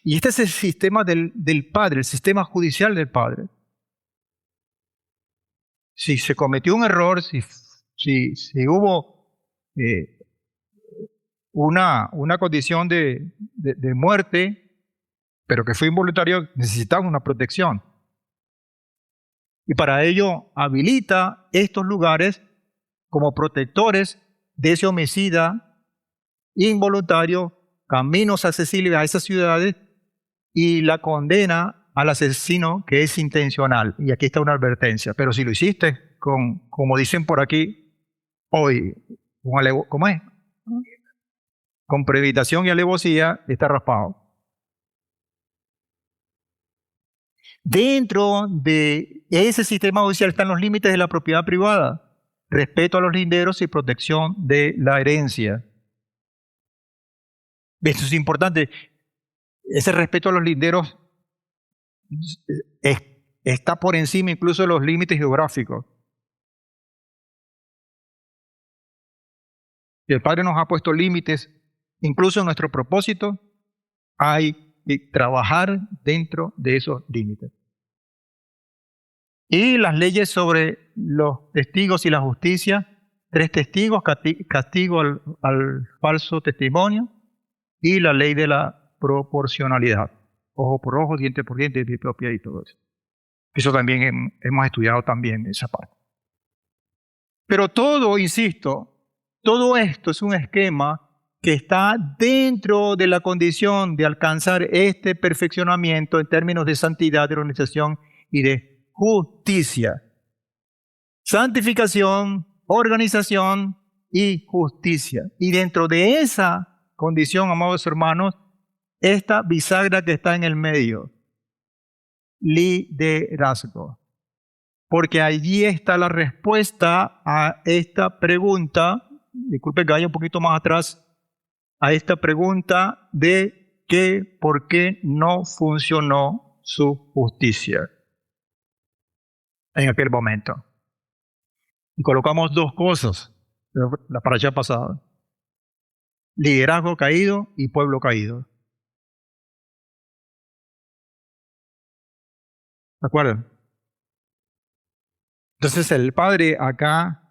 y este es el sistema del Padre, el sistema judicial del Padre. Si se cometió un error, si hubo una condición de muerte, pero que fue involuntario, necesitamos una protección. Y para ello habilita estos lugares como protectores de ese homicida involuntario, caminos accesibles a esas ciudades y la condena al asesino que es intencional. Y aquí está una advertencia. Pero si lo hiciste como dicen por aquí hoy, ¿cómo es? Con premeditación y alevosía, está raspado. Dentro de ese sistema judicial están los límites de la propiedad privada, respeto a los linderos y protección de la herencia. Esto es importante. Ese respeto a los linderos está por encima incluso de los límites geográficos. Y el Padre nos ha puesto límites, incluso en nuestro propósito hay que trabajar dentro de esos límites. Y las leyes sobre los testigos y la justicia: 3 testigos, castigo al falso testimonio, y la ley de la proporcionalidad. ojo por ojo, diente por diente, pie por pie y todo eso. Eso también hemos estudiado también esa parte. Pero todo, insisto, todo esto es un esquema que está dentro de la condición de alcanzar este perfeccionamiento en términos de santidad, de organización y de justicia. Santificación, organización y justicia. Y dentro de esa condición, amados hermanos, esta bisagra que está en el medio, liderazgo. Porque allí está la respuesta a esta pregunta, disculpe que vaya un poquito más atrás, a esta pregunta de por qué no funcionó su justicia en aquel momento. Y colocamos dos cosas, la parasha pasada: liderazgo caído y pueblo caído. ¿De acuerdo? Entonces el Padre acá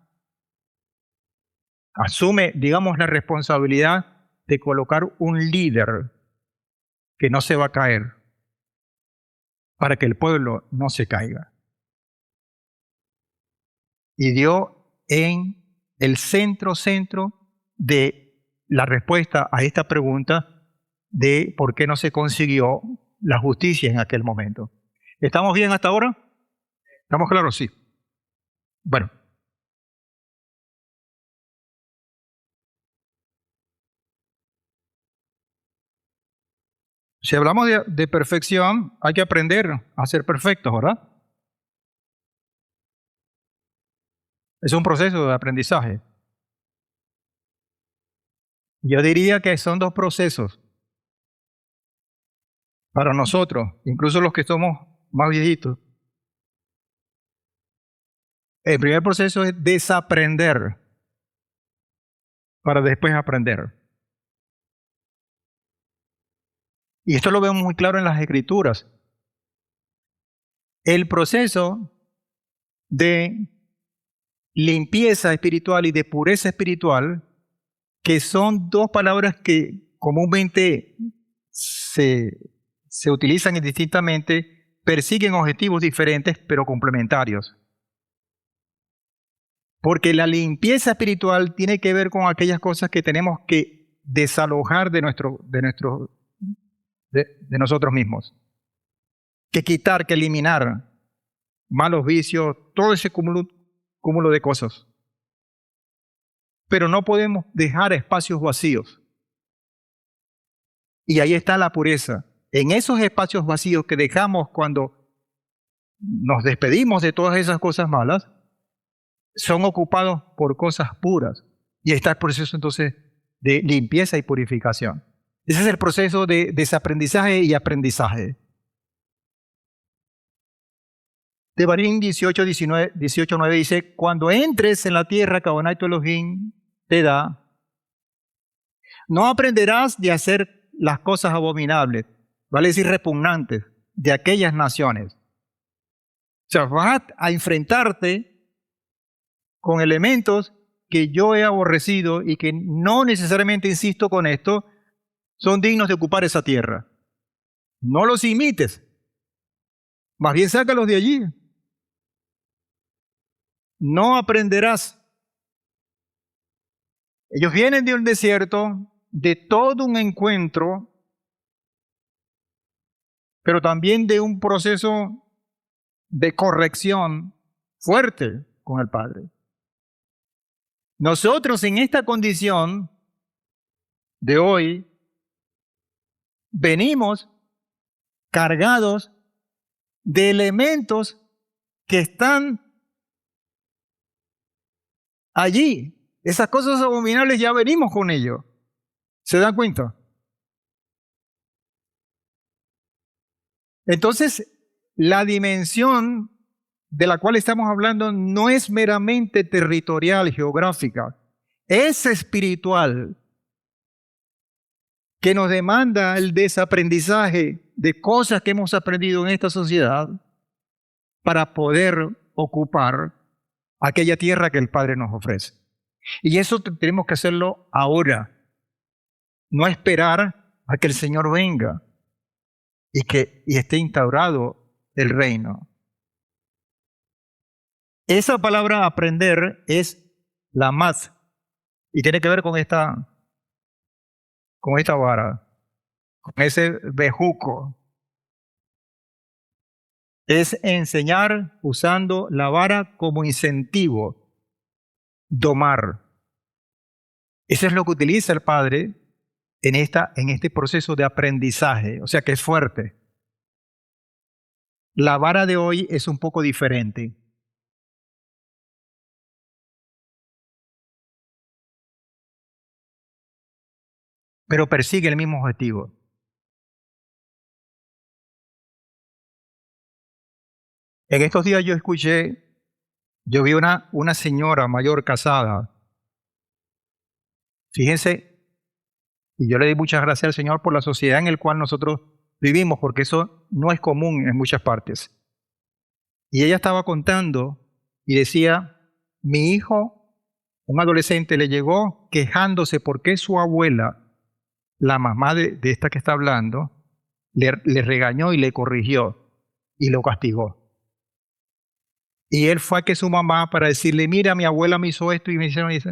asume, digamos, la responsabilidad de colocar un líder que no se va a caer para que el pueblo no se caiga. Y dio en el centro de la respuesta a esta pregunta de por qué no se consiguió la justicia en aquel momento. ¿Estamos bien hasta ahora? ¿Estamos claros? Sí. Bueno. Si hablamos de perfección, hay que aprender a ser perfectos, ¿verdad? Es un proceso de aprendizaje. Yo diría que son dos procesos para nosotros, incluso los que somos más viejitos. El primer proceso es desaprender para después aprender. Y esto lo vemos muy claro en las Escrituras. El proceso de limpieza espiritual y de pureza espiritual, que son dos palabras que comúnmente se utilizan indistintamente, persiguen objetivos diferentes pero complementarios. Porque la limpieza espiritual tiene que ver con aquellas cosas que tenemos que desalojar de nosotros mismos. Que quitar, que eliminar malos vicios, todo ese cúmulo de cosas. Pero no podemos dejar espacios vacíos. Y ahí está la pureza. En esos espacios vacíos que dejamos cuando nos despedimos de todas esas cosas malas, son ocupados por cosas puras. Y ahí está el proceso entonces de limpieza y purificación. Ese es el proceso de desaprendizaje y aprendizaje. Devarim 18:9 dice: cuando entres en la tierra que Adonai tu Elohim te da, no aprenderás de hacer las cosas abominables, vale decir repugnantes, de aquellas naciones. O sea, vas a enfrentarte con elementos que yo he aborrecido y que no necesariamente, insisto con esto, son dignos de ocupar esa tierra. No los imites, más bien sácalos de allí. No aprenderás. Ellos vienen de un desierto, de todo un encuentro, pero también de un proceso de corrección fuerte con el Padre. Nosotros en esta condición de hoy venimos cargados de elementos que están allí. Esas cosas abominables ya venimos con ello. ¿Se dan cuenta? Entonces, la dimensión de la cual estamos hablando no es meramente territorial, geográfica, es espiritual, que nos demanda el desaprendizaje de cosas que hemos aprendido en esta sociedad para poder ocupar aquella tierra que el Padre nos ofrece. Y eso tenemos que hacerlo ahora, no esperar a que el Señor venga. y esté instaurado el reino. Esa palabra aprender es la más, y tiene que ver con esta vara, con ese bejuco. Es enseñar usando la vara como incentivo, domar. Eso es lo que utiliza el Padre en este proceso de aprendizaje, o sea que es fuerte. La vara de hoy es un poco diferente. Pero persigue el mismo objetivo. En estos días yo vi una señora mayor casada. Fíjense, y yo le doy muchas gracias al Señor por la sociedad en la cual nosotros vivimos, porque eso no es común en muchas partes. Y ella estaba contando y decía, mi hijo, un adolescente, le llegó quejándose porque su abuela, la mamá de esta que está hablando, le regañó y le corrigió y lo castigó. Y él fue a que su mamá para decirle, mira, mi abuela me hizo esto y me hicieron eso.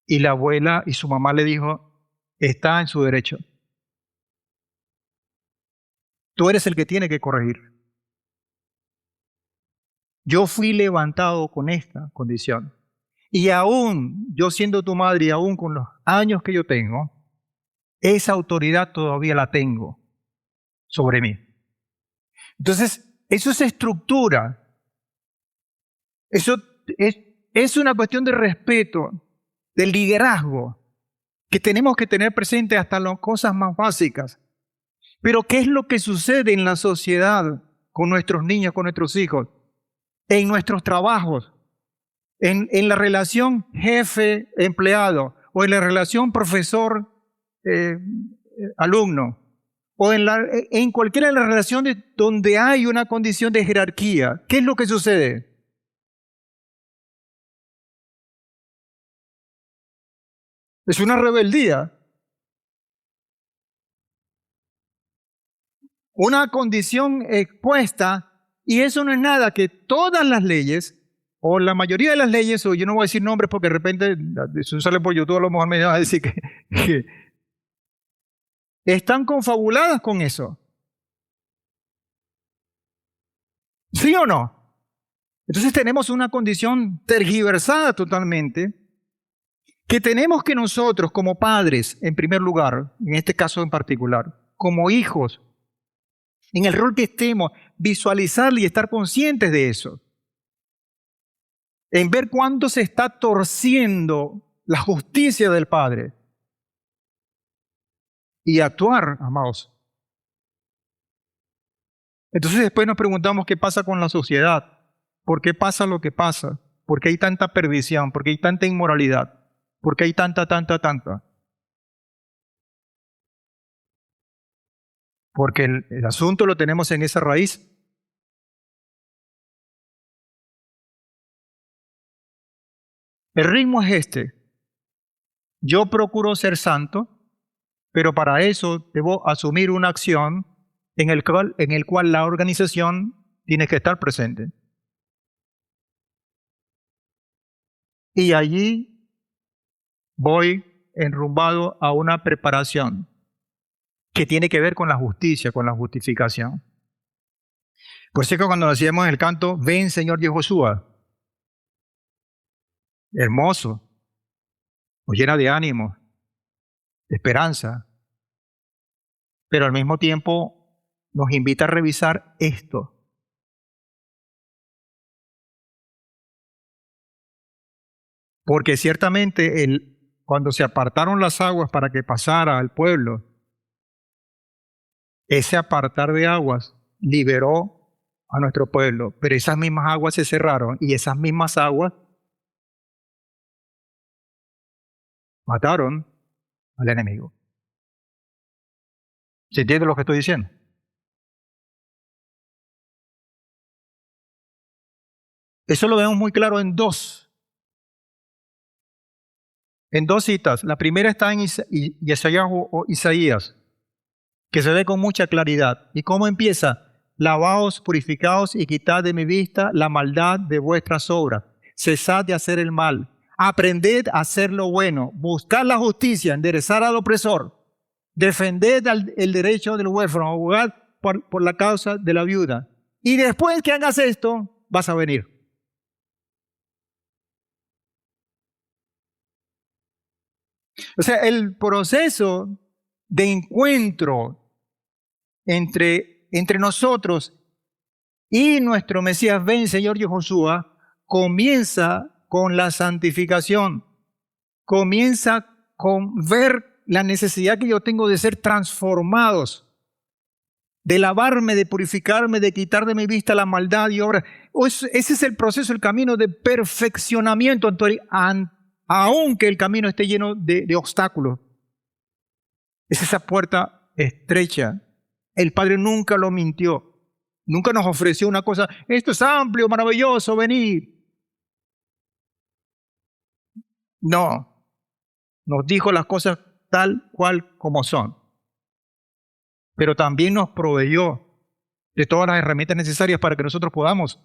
Y la abuela y su mamá le dijo, está en su derecho. Tú eres el que tiene que corregir. Yo fui levantado con esta condición. Y aún, yo siendo tu madre y aún con los años que yo tengo, esa autoridad todavía la tengo sobre mí. Entonces, eso es estructura. Eso es una cuestión de respeto, de liderazgo, que tenemos que tener presente hasta las cosas más básicas. Pero ¿qué es lo que sucede en la sociedad con nuestros niños, con nuestros hijos? En nuestros trabajos, en la relación jefe-empleado, o en la relación profesor-alumno, o en cualquiera de las relaciones donde hay una condición de jerarquía. ¿Qué es lo que sucede? Es una rebeldía. Una condición expuesta, y eso no es nada que todas las leyes, o la mayoría de las leyes, o yo no voy a decir nombres porque de repente, si sale por YouTube a lo mejor me van a decir que están confabuladas con eso. ¿Sí o no? Entonces tenemos una condición tergiversada totalmente, que tenemos que nosotros como padres, en primer lugar, en este caso en particular, como hijos, en el rol que estemos, visualizar y estar conscientes de eso. En ver cuándo se está torciendo la justicia del Padre. Y actuar, amados. Entonces después nos preguntamos qué pasa con la sociedad. ¿Por qué pasa lo que pasa? ¿Por qué hay tanta perdición? ¿Por qué hay tanta inmoralidad? ¿Por qué hay tanta? Porque el asunto lo tenemos en esa raíz. El ritmo es este. Yo procuro ser santo, pero para eso debo asumir una acción en el cual la organización tiene que estar presente. Y allí voy enrumbado a una preparación que tiene que ver con la justicia, con la justificación. Por eso que cuando decíamos el canto, ven Señor Yehoshua, hermoso, nos llena de ánimo, de esperanza, pero al mismo tiempo nos invita a revisar esto. Porque ciertamente cuando se apartaron las aguas para que pasara al pueblo, ese apartar de aguas liberó a nuestro pueblo, pero esas mismas aguas se cerraron y esas mismas aguas mataron al enemigo. ¿Se entiende lo que estoy diciendo? Eso lo vemos muy claro en dos citas. La primera está en Isaías, que se ve con mucha claridad. ¿Y cómo empieza? Lavaos, purificaos y quitad de mi vista la maldad de vuestras obras. Cesad de hacer el mal. Aprended a hacer lo bueno. Buscad la justicia, enderezar al opresor. Defended el derecho del huérfano. Abogad por la causa de la viuda. Y después que hagas esto, vas a venir. O sea, el proceso de encuentro entre nosotros y nuestro Mesías Ben, Señor Yahushua, comienza con la santificación. Comienza con ver la necesidad que yo tengo de ser transformados, de lavarme, de purificarme, de quitar de mi vista la maldad y obra. Ese es el proceso, el camino de perfeccionamiento, aunque el camino esté lleno de obstáculos. Es esa puerta estrecha. El Padre nunca lo mintió. Nunca nos ofreció una cosa, esto es amplio, maravilloso, venid. No, nos dijo las cosas tal cual como son. Pero también nos proveyó de todas las herramientas necesarias para que nosotros podamos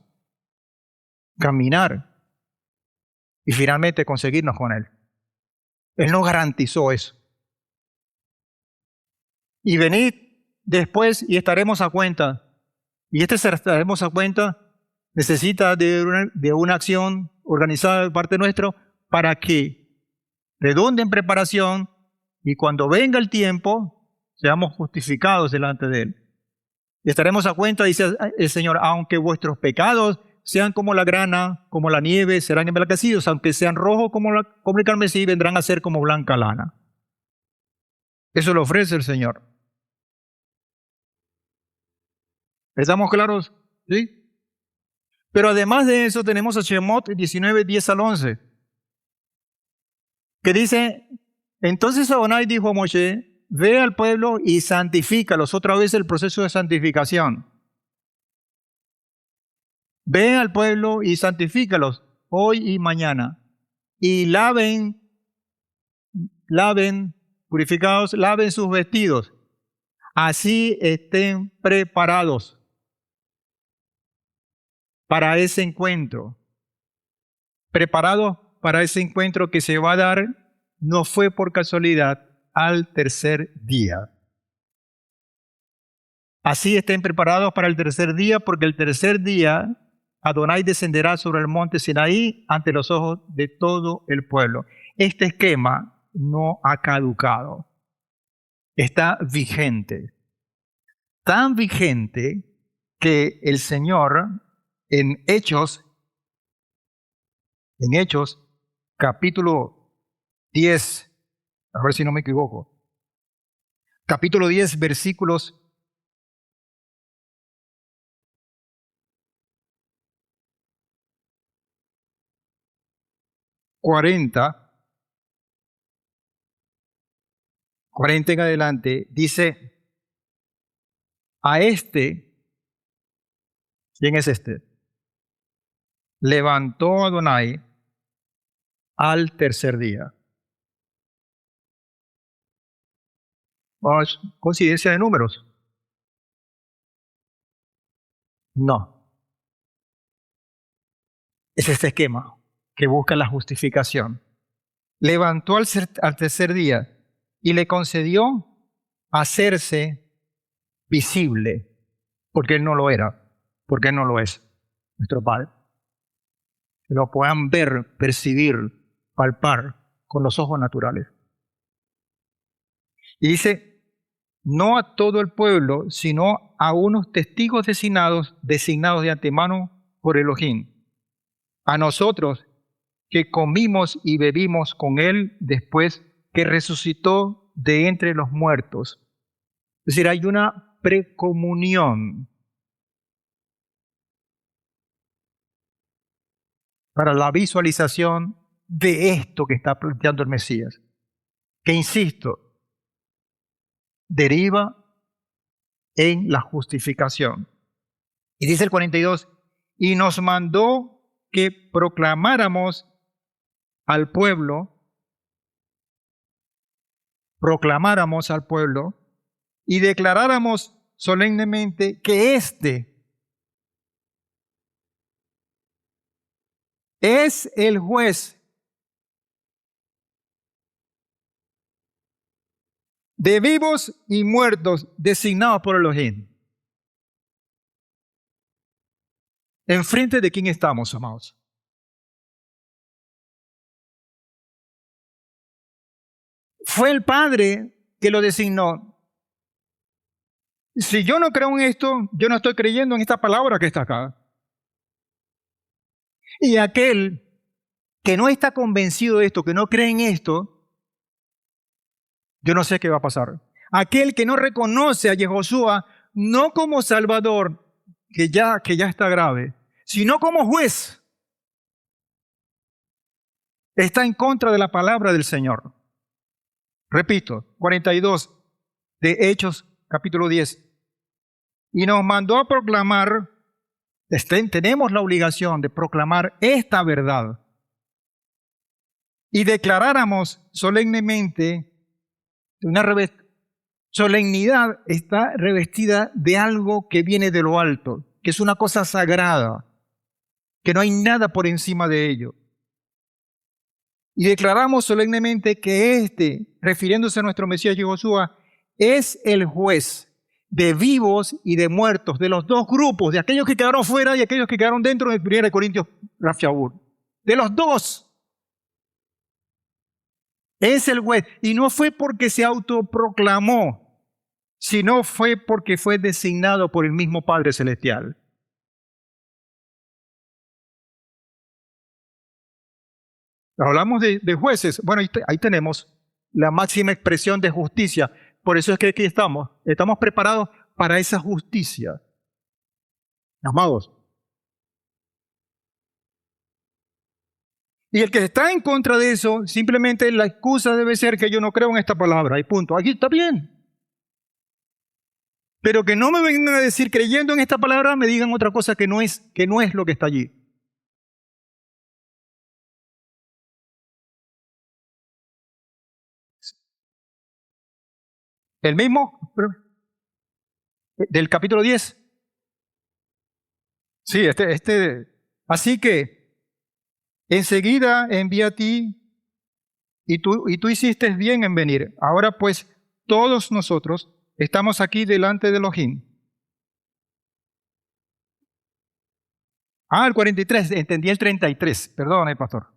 caminar y finalmente conseguirnos con Él. Él nos garantizó eso. Y venid después y estaremos a cuenta. Y estaremos a cuenta necesita de una acción organizada de parte nuestra para que redunde en preparación y cuando venga el tiempo seamos justificados delante de Él. Y estaremos a cuenta, dice el Señor, aunque vuestros pecados sean como la grana, como la nieve, serán emblanquecidos, aunque sean rojos como el carmesí, vendrán a ser como blanca lana. Eso lo ofrece el Señor. ¿Estamos claros? ¿Sí? Pero además de eso tenemos a Shemot 19, 10 al 11, que dice, entonces Adonai dijo a Moshe, ve al pueblo y santifícalos. Otra vez el proceso de santificación. Ve al pueblo y santifícalos hoy y mañana. Y laven, purificados, laven sus vestidos. Así estén preparados para ese encuentro. Preparados para ese encuentro que se va a dar, no fue por casualidad, al tercer día. Así estén preparados para el tercer día, porque el tercer día Adonai descenderá sobre el monte Sinaí ante los ojos de todo el pueblo. Este esquema no ha caducado. Está vigente. Tan vigente que el Señor en Hechos capítulo 10, a ver si no me equivoco, capítulo 10, versículos 40 en adelante, dice, a este, ¿quién es este? Levantó Adonai al tercer día. ¿Coincidencia de números? No. Es este esquema que busca la justificación. Levantó al tercer día y le concedió hacerse visible, porque Él no lo era, porque Él no lo es, nuestro Padre. Que lo puedan ver, percibir, palpar con los ojos naturales. Y dice, no a todo el pueblo, sino a unos testigos designados de antemano por Elohim. A nosotros que comimos y bebimos con Él después que resucitó de entre los muertos. Es decir, hay una precomunión para la visualización de esto que está planteando el Mesías, que insisto, deriva en la justificación. Y dice el 42, y nos mandó que proclamáramos al pueblo y declaráramos solemnemente que este es el juez de vivos y muertos designados por Elohim. ¿Enfrente de quién estamos, amados? Fue el Padre que lo designó. Si yo no creo en esto, yo no estoy creyendo en esta palabra que está acá. Y aquel que no está convencido de esto, que no cree en esto, yo no sé qué va a pasar. Aquel que no reconoce a Yehoshua no como Salvador, que ya está grave, sino como juez, está en contra de la palabra del Señor. Repito, 42 de Hechos, capítulo 10. Y nos mandó a proclamar, tenemos la obligación de proclamar esta verdad. Y declaráramos solemnemente, una solemnidad está revestida de algo que viene de lo alto, que es una cosa sagrada, que no hay nada por encima de ello. Y declaramos solemnemente que refiriéndose a nuestro Mesías Yehoshua, es el juez de vivos y de muertos, de los dos grupos, de aquellos que quedaron fuera y aquellos que quedaron dentro de 1 Corintios Rafiabur. De los dos. Es el juez. Y no fue porque se autoproclamó, sino fue porque fue designado por el mismo Padre Celestial. Hablamos de jueces. Bueno, ahí tenemos la máxima expresión de justicia. Por eso es que aquí estamos preparados para esa justicia. Amados. Y el que está en contra de eso, simplemente la excusa debe ser que yo no creo en esta palabra. Y punto. Aquí está bien. Pero que no me vengan a decir creyendo en esta palabra, me digan otra cosa que no es lo que está allí. El mismo del capítulo 10. Sí, así que enseguida envié a ti y tú hiciste bien en venir. Ahora pues todos nosotros estamos aquí delante de Elohim. El 43, entendí el 33, perdón, pastor.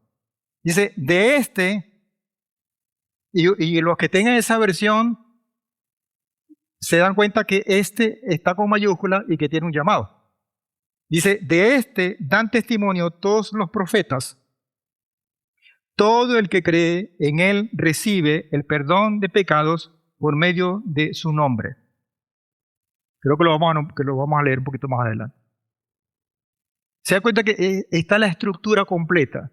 Dice, y los que tengan esa versión se dan cuenta que está con mayúscula y que tiene un llamado. Dice, de dan testimonio todos los profetas. Todo el que cree en él recibe el perdón de pecados por medio de su nombre. Creo que lo vamos a leer un poquito más adelante. Se da cuenta que está la estructura completa.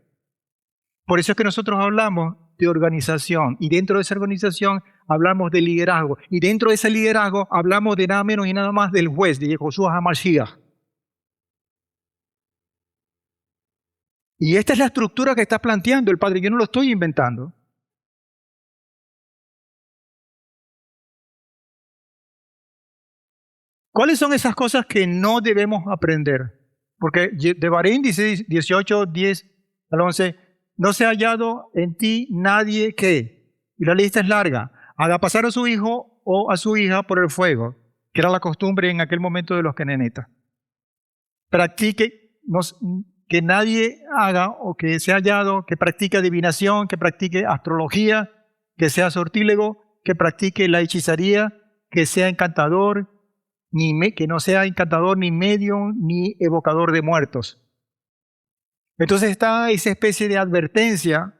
Por eso es que nosotros hablamos de organización y dentro de esa organización hablamos de liderazgo y dentro de ese liderazgo hablamos de nada menos y nada más del juez, de Yehoshua HaMashiach. Y esta es la estructura que está planteando el Padre, yo no lo estoy inventando. ¿Cuáles son esas cosas que no debemos aprender? Porque Devarim dice 18, 10 al 11, no se ha hallado en ti nadie que, y la lista es larga, haga pasar a su hijo o a su hija por el fuego, que era la costumbre en aquel momento de los cananitas. Practique, que nadie haga o que sea hallado, que practique adivinación, que practique astrología, que sea sortílego, que practique la hechicería, que sea encantador, que no sea encantador ni medium ni evocador de muertos. Entonces está esa especie de advertencia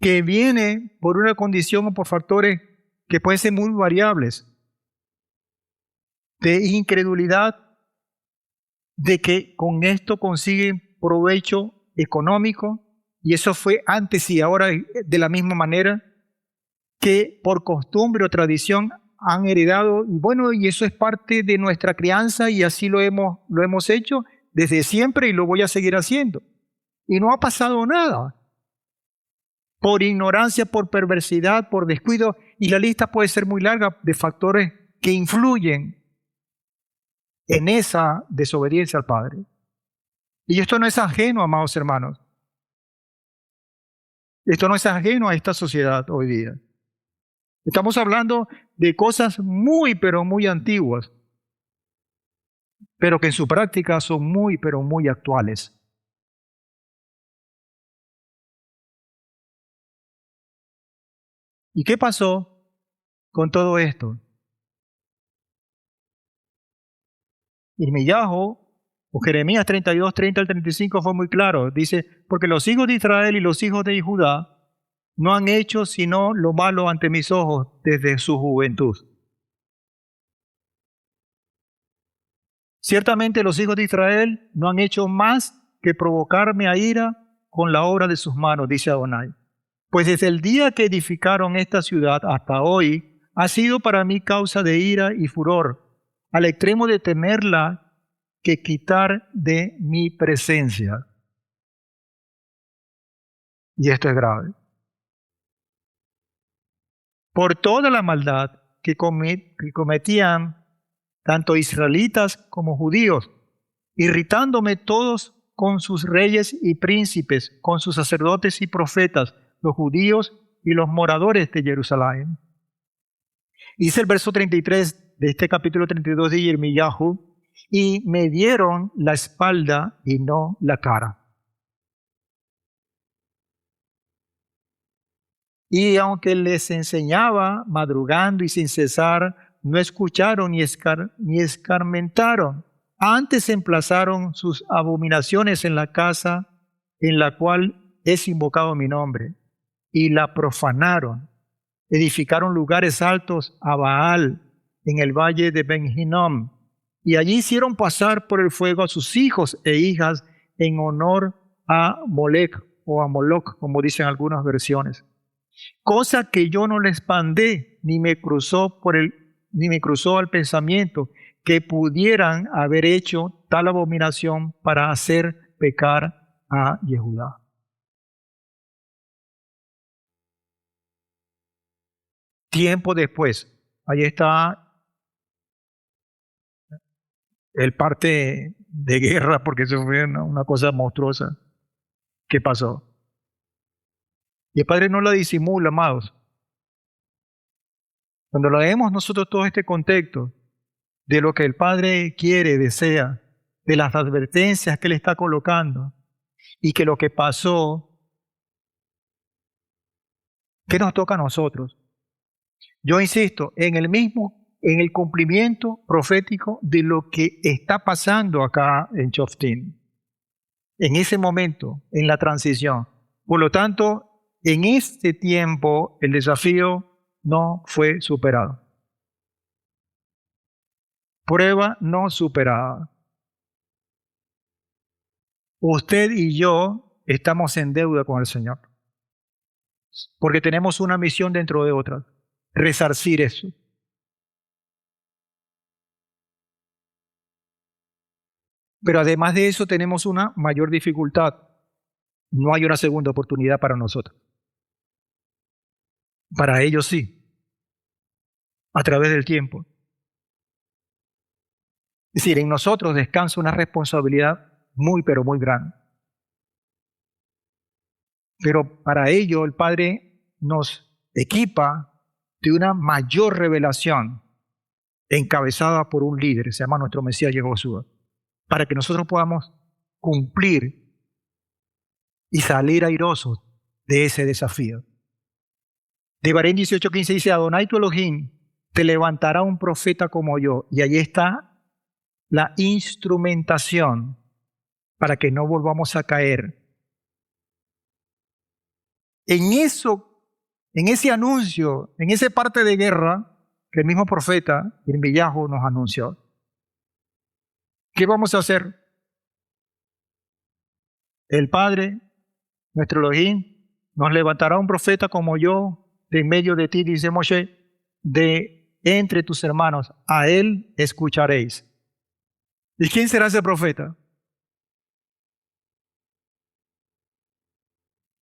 que viene por una condición o por factores que pueden ser muy variables, de incredulidad, de que con esto consiguen provecho económico, y eso fue antes y ahora de la misma manera, que por costumbre o tradición han heredado, y eso es parte de nuestra crianza y así lo hemos hecho desde siempre y lo voy a seguir haciendo. Y no ha pasado nada. por ignorancia, por perversidad, por descuido, y la lista puede ser muy larga de factores que influyen en esa desobediencia al Padre. Y esto no es ajeno, amados hermanos. Esto no es ajeno a esta sociedad hoy día. Estamos hablando de cosas muy, pero muy antiguas, pero que en su práctica son muy, pero muy actuales. ¿Y qué pasó con todo esto? Irmiyahu, o Jeremías 32, 30 al 35 fue muy claro. Dice, porque los hijos de Israel y los hijos de Judá no han hecho sino lo malo ante mis ojos desde su juventud. Ciertamente los hijos de Israel no han hecho más que provocarme a ira con la obra de sus manos, dice Adonai. Pues desde el día que edificaron esta ciudad hasta hoy, ha sido para mí causa de ira y furor, al extremo de temerla que quitar de mi presencia. Y esto es grave. Por toda la maldad que cometían tanto israelitas como judíos, irritándome todos con sus reyes y príncipes, con sus sacerdotes y profetas, los judíos y los moradores de Jerusalén. Dice el verso 33 de este capítulo 32 de Irmiyahu, y me dieron la espalda y no la cara. Y aunque les enseñaba madrugando y sin cesar, no escucharon ni escarmentaron. Antes emplazaron sus abominaciones en la casa en la cual es invocado mi nombre, y la profanaron. Edificaron lugares altos a Baal en el valle de Ben Hinnom, y allí hicieron pasar por el fuego a sus hijos e hijas en honor a Molec o a Moloc, como dicen algunas versiones. Cosa que yo no les mandé, ni me cruzó al pensamiento que pudieran haber hecho tal abominación para hacer pecar a Yehudá. Tiempo después, ahí está el parte de guerra, porque eso fue una cosa monstruosa. ¿Qué pasó? Y el Padre no la disimula, amados. Cuando leemos nosotros todo este contexto de lo que el Padre quiere, desea, de las advertencias que Él está colocando, y que lo que pasó, ¿qué nos toca a nosotros? Yo insisto, en el cumplimiento profético de lo que está pasando acá en Shoftim, en ese momento, en la transición. Por lo tanto, en este tiempo el desafío no fue superado. Prueba no superada. Usted y yo estamos en deuda con el Señor, porque tenemos una misión dentro de otra. Resarcir eso. Pero además de eso tenemos una mayor dificultad. No hay una segunda oportunidad para nosotros. Para ellos sí. A través del tiempo. Es decir, en nosotros descansa una responsabilidad muy, pero muy grande. Pero para ello el Padre nos equipa de una mayor revelación encabezada por un líder, se llama nuestro Mesías Yehoshua, para que nosotros podamos cumplir y salir airosos de ese desafío. Devarim 18:15 dice, Adonai tu Elohim te levantará un profeta como yo, y allí está la instrumentación para que no volvamos a caer. En ese anuncio, en esa parte de guerra que el mismo profeta Irmiyahu nos anunció. ¿Qué vamos a hacer? El Padre, nuestro Elohim, nos levantará un profeta como yo de en medio de ti, dice Moshe, de entre tus hermanos. A él escucharéis. ¿Y quién será ese profeta?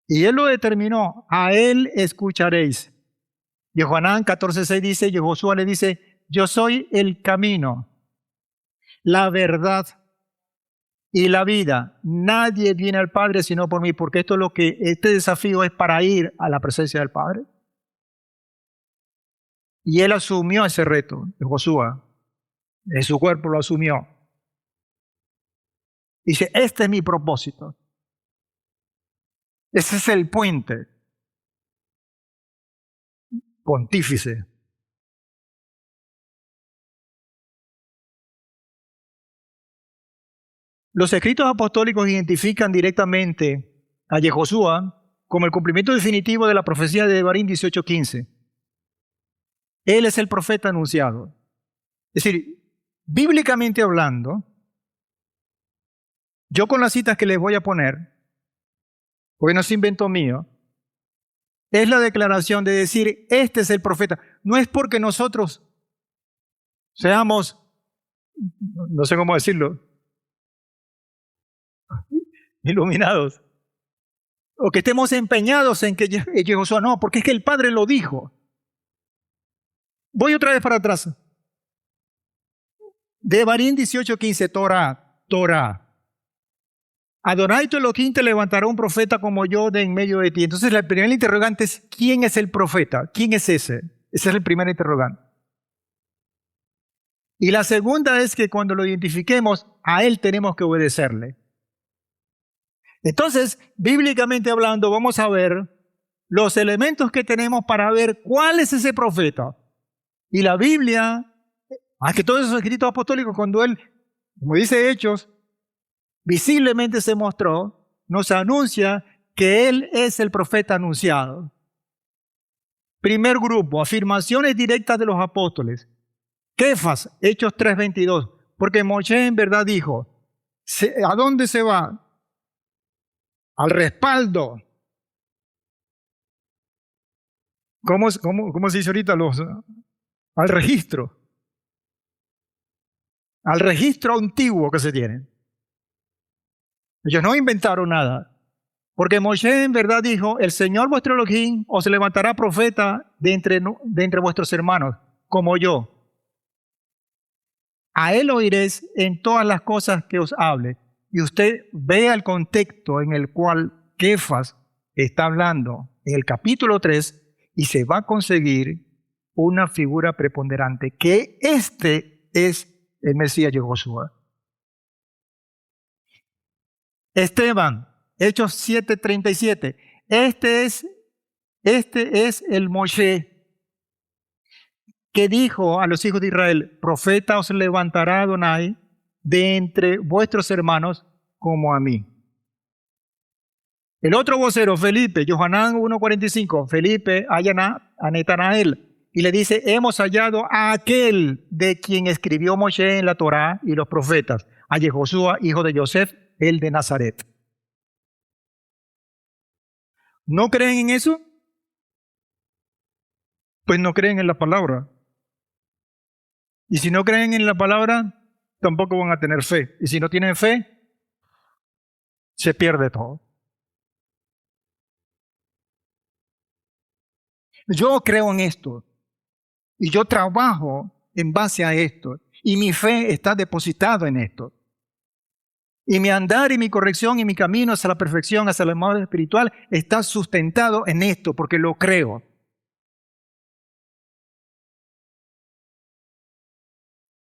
Y él lo determinó, a él escucharéis. Johanán 14:6 dice, y Josué le dice, yo soy el camino, la verdad y la vida. Nadie viene al Padre sino por mí, porque este desafío es para ir a la presencia del Padre. Y él asumió ese reto, Josué. En su cuerpo lo asumió. Dice, este es mi propósito. Ese es el puente. Pontífice. Los escritos apostólicos identifican directamente a Yehoshua como el cumplimiento definitivo de la profecía de Devarim 18:15. Él es el profeta anunciado. Es decir, bíblicamente hablando, yo con las citas que les voy a poner, porque no es invento mío, es la declaración de decir, este es el profeta. No es porque nosotros seamos, no sé cómo decirlo, iluminados, o que estemos empeñados en que Yehoshua, no, porque es que el Padre lo dijo. Voy otra vez para atrás. Devarim 18:15, Torah. Adonai tu Elohim te levantará un profeta como yo de en medio de ti. Entonces la primera interrogante es, ¿quién es el profeta? ¿Quién es ese? Ese es el primer interrogante. Y la segunda es que cuando lo identifiquemos, a él tenemos que obedecerle. Entonces, bíblicamente hablando, vamos a ver los elementos que tenemos para ver cuál es ese profeta. Y la Biblia, más que todos esos escritos apostólicos, cuando él, como dice Hechos, visiblemente se mostró, nos anuncia que él es el profeta anunciado. Primer grupo, afirmaciones directas de los apóstoles. Kefas, Hechos 3:22, porque Moshe en verdad dijo, ¿a dónde se va? Al respaldo. ¿Cómo se dice ahorita? Al registro. Al registro antiguo que se tiene. Ellos no inventaron nada. Porque Moshe en verdad dijo, el Señor vuestro Elohim os levantará profeta de entre vuestros hermanos, como yo. A él oiréis en todas las cosas que os hable. Y usted vea el contexto en el cual Kefas está hablando en el capítulo 3 y se va a conseguir una figura preponderante, que este es el Mesías Yehoshua. Esteban, Hechos 7:37. Este es el Moshe que dijo a los hijos de Israel, profeta os levantará Adonai de entre vuestros hermanos como a mí. El otro vocero, Felipe, Johanán 1:45, Felipe halla a Natanael y le dice, hemos hallado a aquel de quien escribió Moshe en la Torá y los profetas, a Yehoshua, hijo de Yosef, el de Nazaret. ¿No creen en eso? Pues no creen en la palabra. Y si no creen en la palabra, tampoco van a tener fe. Y si no tienen fe, se pierde todo. Yo creo en esto. Y yo trabajo en base a esto. Y mi fe está depositada en esto. Y mi andar y mi corrección y mi camino hacia la perfección, hacia el amor espiritual, está sustentado en esto, porque lo creo.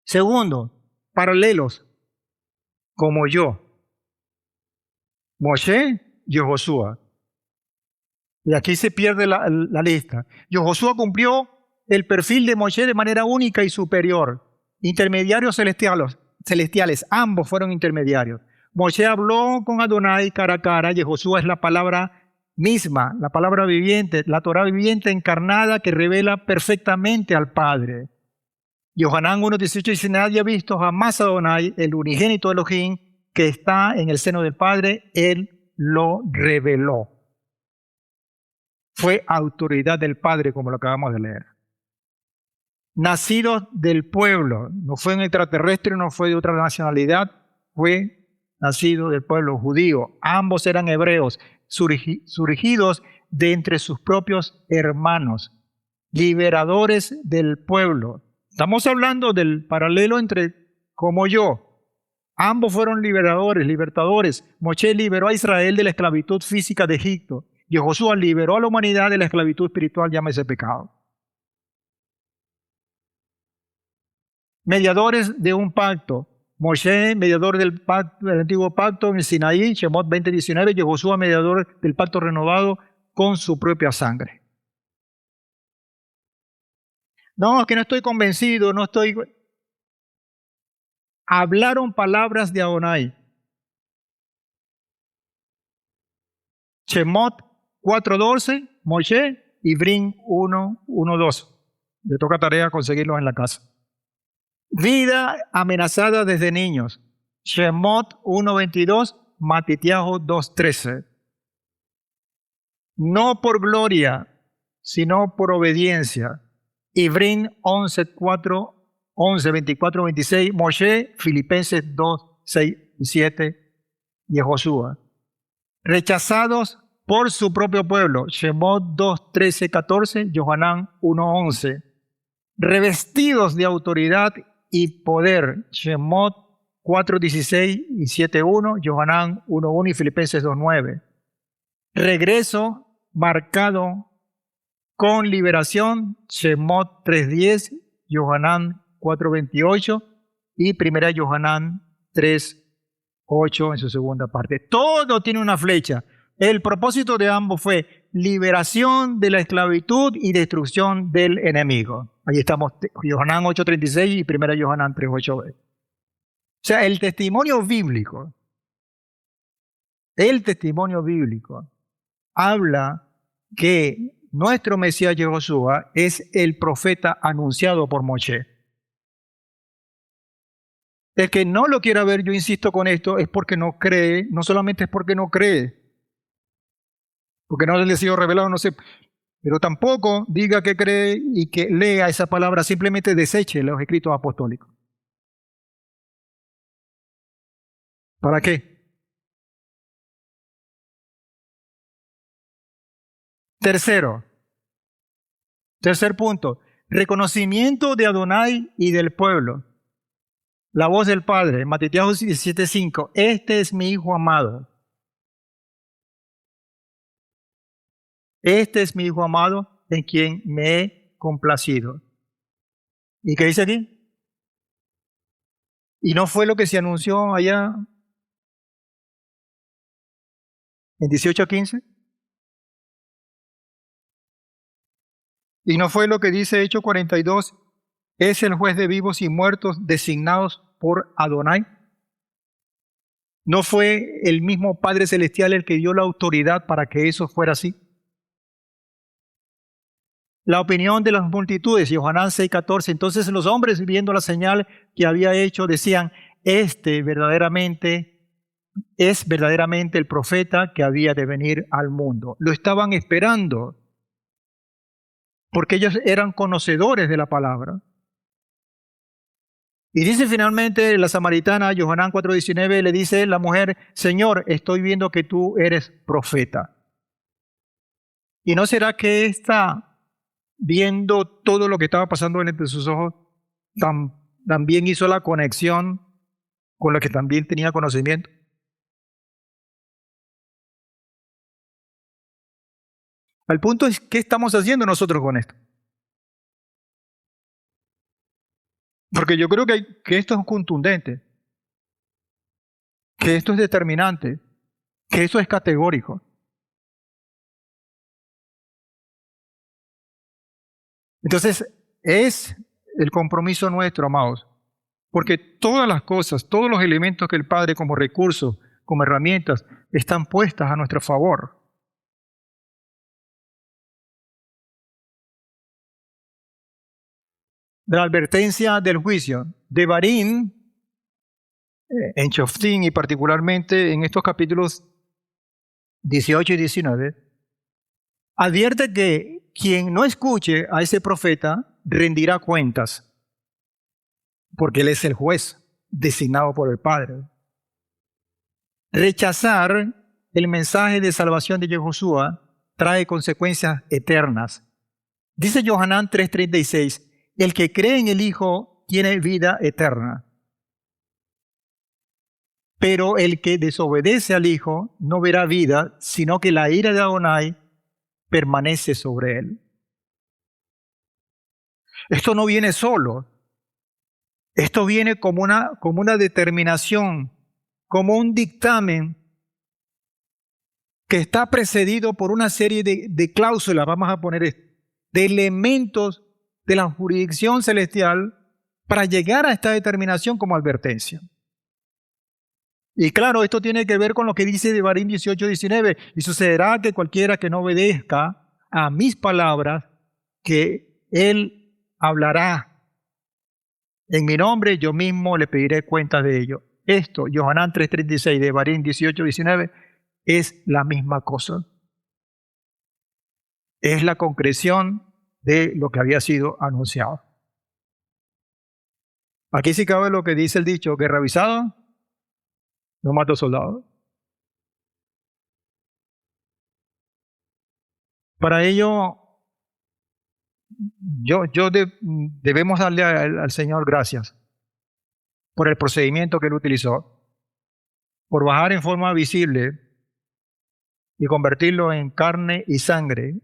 Segundo, paralelos, como yo. Moshe, Yehoshua. Y aquí se pierde la lista. Yehoshua cumplió el perfil de Moshe de manera única y superior. Intermediarios celestiales, ambos fueron intermediarios. Moshe habló con Adonai cara a cara. Yehoshua es la palabra misma, la palabra viviente, la Torah viviente encarnada que revela perfectamente al Padre. Johanán 1:18 dice, nadie ha visto jamás a Adonai, el unigénito Elohim, que está en el seno del Padre, Él lo reveló. Fue autoridad del Padre, como lo acabamos de leer. Nacido del pueblo, no fue un extraterrestre, no fue de otra nacionalidad, fue nacido del pueblo judío. Ambos eran hebreos. surgidos de entre sus propios hermanos, liberadores del pueblo. Estamos hablando del paralelo entre como yo. Ambos fueron libertadores. Moshe liberó a Israel de la esclavitud física de Egipto y Josué liberó a la humanidad de la esclavitud espiritual, llámese pecado. Mediadores de un pacto. Moshe, mediador del antiguo pacto en el Sinaí, Shemot 20:19, y Josué, mediador del pacto renovado con su propia sangre. No, es que no estoy convencido, no estoy... Hablaron palabras de Adonai. Shemot 4:12, Moshe, y Brin 1:12. Le toca tarea conseguirlos en la casa. Vida amenazada desde niños. Shemot 1:22, Matitiahu 2:13. No por gloria, sino por obediencia. Ibrín 11:4, 11:24-26, Moshe, Filipenses 2:6-7, y Josué. Rechazados por su propio pueblo. Shemot 2:13-14, Yohanan 1:11. Revestidos de autoridad y poder. Shemot 4:16 y 7:1, Yohanan 1:1 y Filipenses 2:9. Regreso marcado con liberación. Shemot 3:10, Yohanan 4:28 y 1 Yohanan 3:8 en su segunda parte. Todo tiene una flecha. El propósito de ambos fue liberación de la esclavitud y destrucción del enemigo. Ahí estamos, Yohanan 8:36 y 1 Yohanan 3:8. O sea, el testimonio bíblico habla que nuestro Mesías Yehoshua es el profeta anunciado por Moshe. El que no lo quiera ver, yo insisto con esto, es porque no cree, no solamente es porque no cree, porque no le ha sido revelado, no sé, pero tampoco diga que cree y que lea esa palabra, simplemente deseche los escritos apostólicos. ¿Para qué? Tercer punto, reconocimiento de Adonai y del pueblo. La voz del Padre, Matitiahu 17:5, este es mi Hijo amado. Este es mi Hijo amado en quien me he complacido. ¿Y qué dice aquí? ¿Y no fue lo que se anunció allá en 18:15? ¿Y no fue lo que dice Hechos 42? Es el juez de vivos y muertos designados por Adonai. ¿No fue el mismo Padre Celestial el que dio la autoridad para que eso fuera así? La opinión de las multitudes, Yohanan 6:14. Entonces los hombres, viendo la señal que había hecho, decían, este es verdaderamente el profeta que había de venir al mundo. Lo estaban esperando, porque ellos eran conocedores de la palabra. Y dice finalmente la samaritana, Yohanan 4:19, le dice la mujer, Señor, estoy viendo que tú eres profeta. ¿Y no será que está viendo todo lo que estaba pasando entre sus ojos, también hizo la conexión con lo que también tenía conocimiento? El punto es, ¿qué estamos haciendo nosotros con esto? Porque yo creo que esto es contundente, que esto es determinante, que esto es categórico. Entonces, es el compromiso nuestro, amados, porque todas las cosas, todos los elementos que el Padre como recursos, como herramientas, están puestas a nuestro favor. La advertencia del juicio. Devarim, en Shoftim y particularmente en estos capítulos 18 y 19, advierte que quien no escuche a ese profeta rendirá cuentas, porque él es el juez designado por el Padre. Rechazar el mensaje de salvación de Yahushua trae consecuencias eternas. Dice Yohanan 3:36, el que cree en el Hijo tiene vida eterna. Pero el que desobedece al Hijo no verá vida, sino que la ira de Adonai permanece sobre él. Esto no viene solo. Esto viene como una determinación, como un dictamen que está precedido por una serie de cláusulas, vamos a poner esto, de elementos de la jurisdicción celestial para llegar a esta determinación como advertencia. Y claro, esto tiene que ver con lo que dice Devarim 18:19. Y sucederá que cualquiera que no obedezca a mis palabras, que él hablará en mi nombre, yo mismo le pediré cuentas de ello. Esto, Yohanan 3:36, Devarim 18:19, es la misma cosa. Es la concreción de lo que había sido anunciado. Aquí sí cabe lo que dice el dicho, guerra avisada no mata soldado. Para ello, debemos darle al Señor gracias por el procedimiento que Él utilizó, por bajar en forma visible y convertirlo en carne y sangre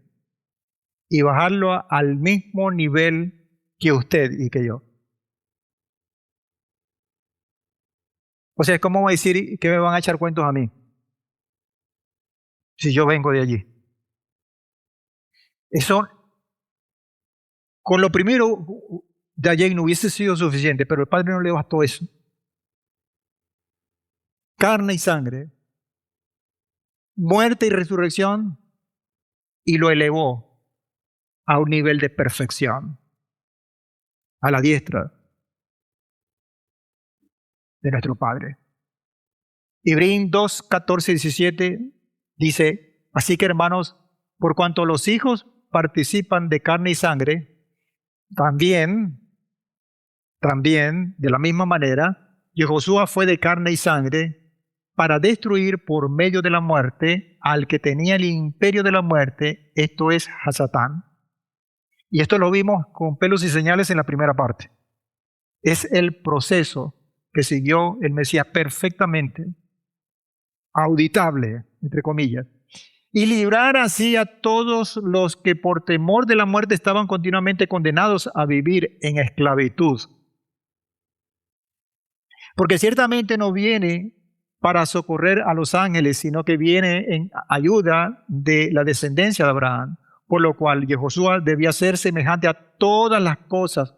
y bajarlo al mismo nivel que usted y que yo. O sea, ¿cómo va a decir que me van a echar cuentos a mí si yo vengo de allí? Eso, con lo primero de allí no hubiese sido suficiente, pero el Padre no le bastó eso. Carne y sangre, muerte y resurrección, y lo elevó a un nivel de perfección, a la diestra de nuestro Padre. Hebreos 2, 14 y 17 dice, así que hermanos, por cuanto los hijos participan de carne y sangre, también, de la misma manera, Yahushua fue de carne y sangre para destruir por medio de la muerte al que tenía el imperio de la muerte, esto es, a Satán. Y esto lo vimos con pelos y señales en la primera parte. Es el proceso que siguió el Mesías perfectamente, auditable, entre comillas, y librar así a todos los que por temor de la muerte estaban continuamente condenados a vivir en esclavitud. Porque ciertamente no viene para socorrer a los ángeles, sino que viene en ayuda de la descendencia de Abraham, por lo cual Yahushua debía ser semejante a todas las cosas,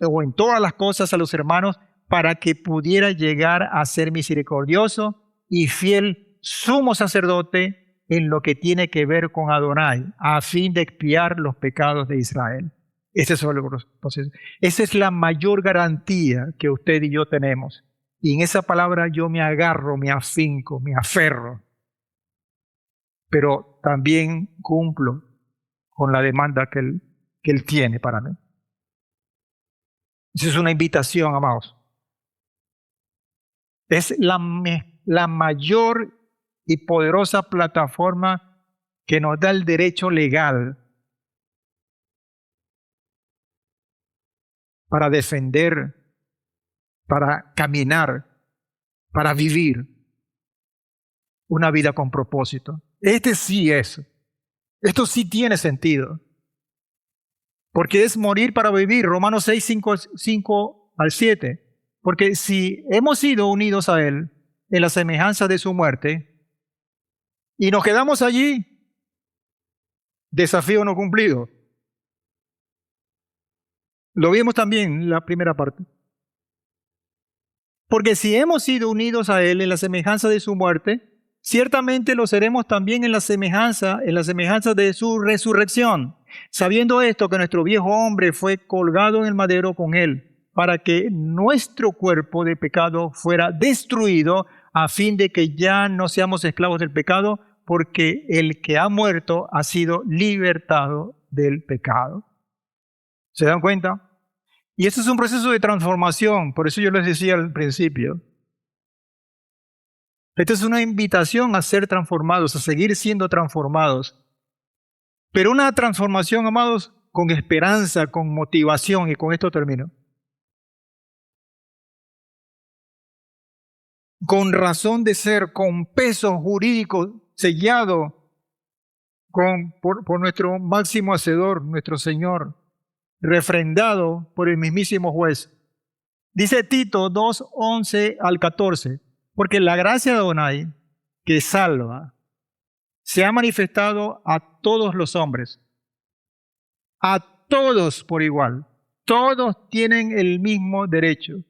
o en todas las cosas a los hermanos, para que pudiera llegar a ser misericordioso y fiel sumo sacerdote en lo que tiene que ver con Adonai, a fin de expiar los pecados de Israel. Ese es el proceso. Esa es la mayor garantía que usted y yo tenemos. Y en esa palabra yo me agarro, me afinco, me aferro. Pero también cumplo con la demanda que Él tiene para mí. Esa es una invitación, amados. Es la mayor y poderosa plataforma que nos da el derecho legal para defender, para caminar, para vivir una vida con propósito. Esto sí tiene sentido, porque es morir para vivir. Romanos 6, 5 al 7. Porque si hemos sido unidos a Él en la semejanza de su muerte, y nos quedamos allí, desafío no cumplido. Lo vimos también en la primera parte. Porque si hemos sido unidos a Él en la semejanza de su muerte, ciertamente lo seremos también en la semejanza de su resurrección. Sabiendo esto, que nuestro viejo hombre fue colgado en el madero con Él, para que nuestro cuerpo de pecado fuera destruido, a fin de que ya no seamos esclavos del pecado, porque el que ha muerto ha sido libertado del pecado. ¿Se dan cuenta? Y esto es un proceso de transformación, por eso yo les decía al principio. Esta es una invitación a ser transformados, a seguir siendo transformados. Pero una transformación, amados, con esperanza, con motivación, y con esto termino. Con razón de ser, con peso jurídico sellado por nuestro máximo hacedor, nuestro Señor, refrendado por el mismísimo juez. Dice Tito 2, 11 al 14, porque la gracia de Adonai, que salva, se ha manifestado a todos los hombres, a todos por igual. Todos tienen el mismo derecho,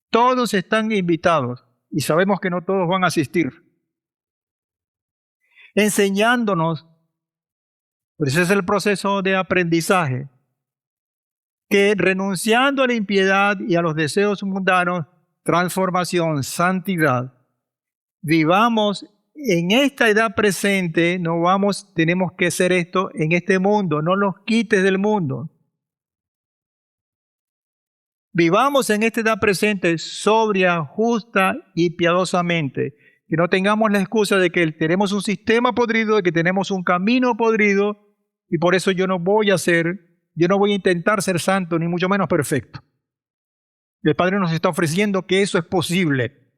todos están invitados, y sabemos que no todos van a asistir, enseñándonos, pues ese es el proceso de aprendizaje, que renunciando a la impiedad y a los deseos mundanos, transformación, santidad, vivamos en esta edad presente. Tenemos que hacer esto en este mundo, no los quites del mundo. Vivamos en esta edad presente sobria, justa y piadosamente. Que no tengamos la excusa de que tenemos un sistema podrido, de que tenemos un camino podrido, y por eso yo no voy a intentar ser santo, ni mucho menos perfecto. El Padre nos está ofreciendo que eso es posible.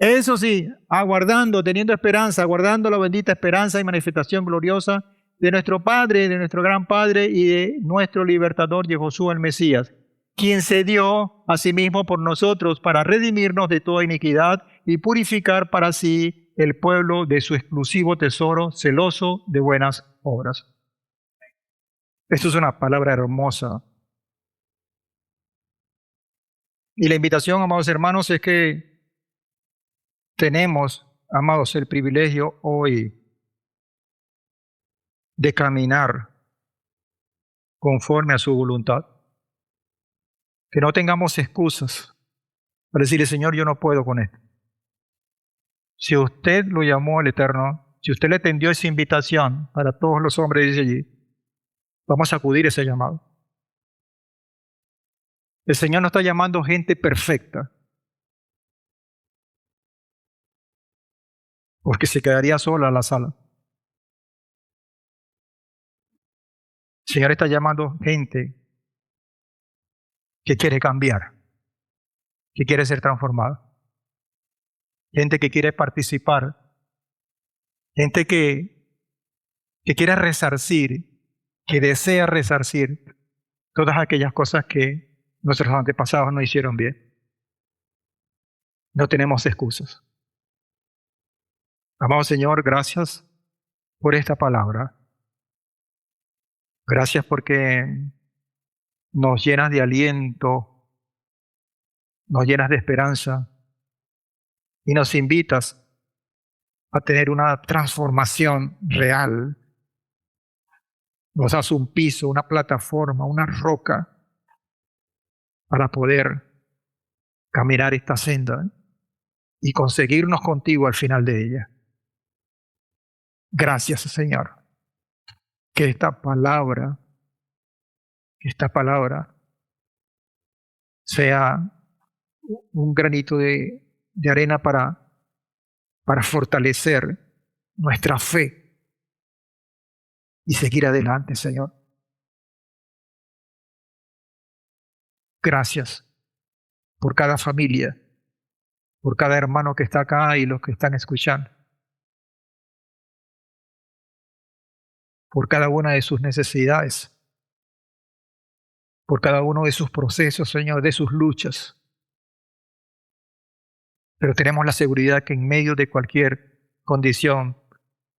Eso sí, aguardando, teniendo esperanza, aguardando la bendita esperanza y manifestación gloriosa de nuestro Padre, de nuestro gran Padre y de nuestro libertador Yehoshua el Mesías, quien se dio a sí mismo por nosotros para redimirnos de toda iniquidad y purificar para sí el pueblo de su exclusivo tesoro, celoso de buenas obras. Esto es una palabra hermosa. Y la invitación, amados hermanos, es que tenemos, amados, el privilegio hoy de caminar conforme a su voluntad. Que no tengamos excusas para decirle, Señor, yo no puedo con esto. Si usted lo llamó el Eterno, si usted le tendió esa invitación para todos los hombres, dice allí, vamos a acudir a ese llamado. El Señor no está llamando gente perfecta, porque se quedaría sola en la sala. El Señor está llamando gente que quiere cambiar, que quiere ser transformada. Gente que quiere participar, gente que quiere resarcir, que desea resarcir todas aquellas cosas que nuestros antepasados no hicieron bien. No tenemos excusas. Amado Señor, gracias por esta palabra. Gracias porque nos llenas de aliento, nos llenas de esperanza y nos invitas a tener una transformación real. Nos das un piso, una plataforma, una roca para poder caminar esta senda y conseguirnos contigo al final de ella. Gracias, Señor. Que esta palabra sea un granito de arena para fortalecer nuestra fe y seguir adelante, Señor. Gracias por cada familia, por cada hermano que está acá y los que están escuchando, por cada una de sus necesidades, por cada uno de sus procesos, Señor, de sus luchas. Pero tenemos la seguridad que en medio de cualquier condición,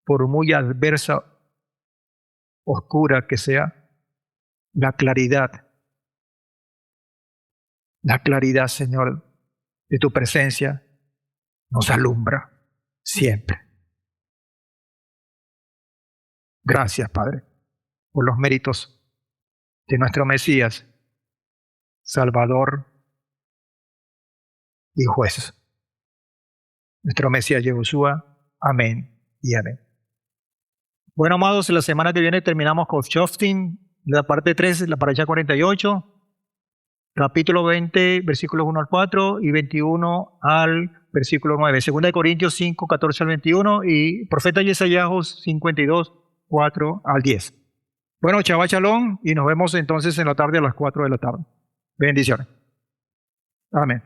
por muy adversa, oscura que sea, la claridad, Señor, de tu presencia nos alumbra siempre. Gracias, Padre, por los méritos de nuestro Mesías, Salvador y Juez. Nuestro Mesías Yehoshua. Amén y amén. Bueno, amados, la semana que viene terminamos con Shoftim, la parte 3, la paracha 48. capítulo 20, versículos 1 al 4 y 21 al versículo 9. 2 Corintios 5, 14 al 21 y profeta Yesayajos 52, 4 al 10. Bueno, Shabbat Shalom y nos vemos entonces en la tarde a las 4 de la tarde. Bendiciones. Amén.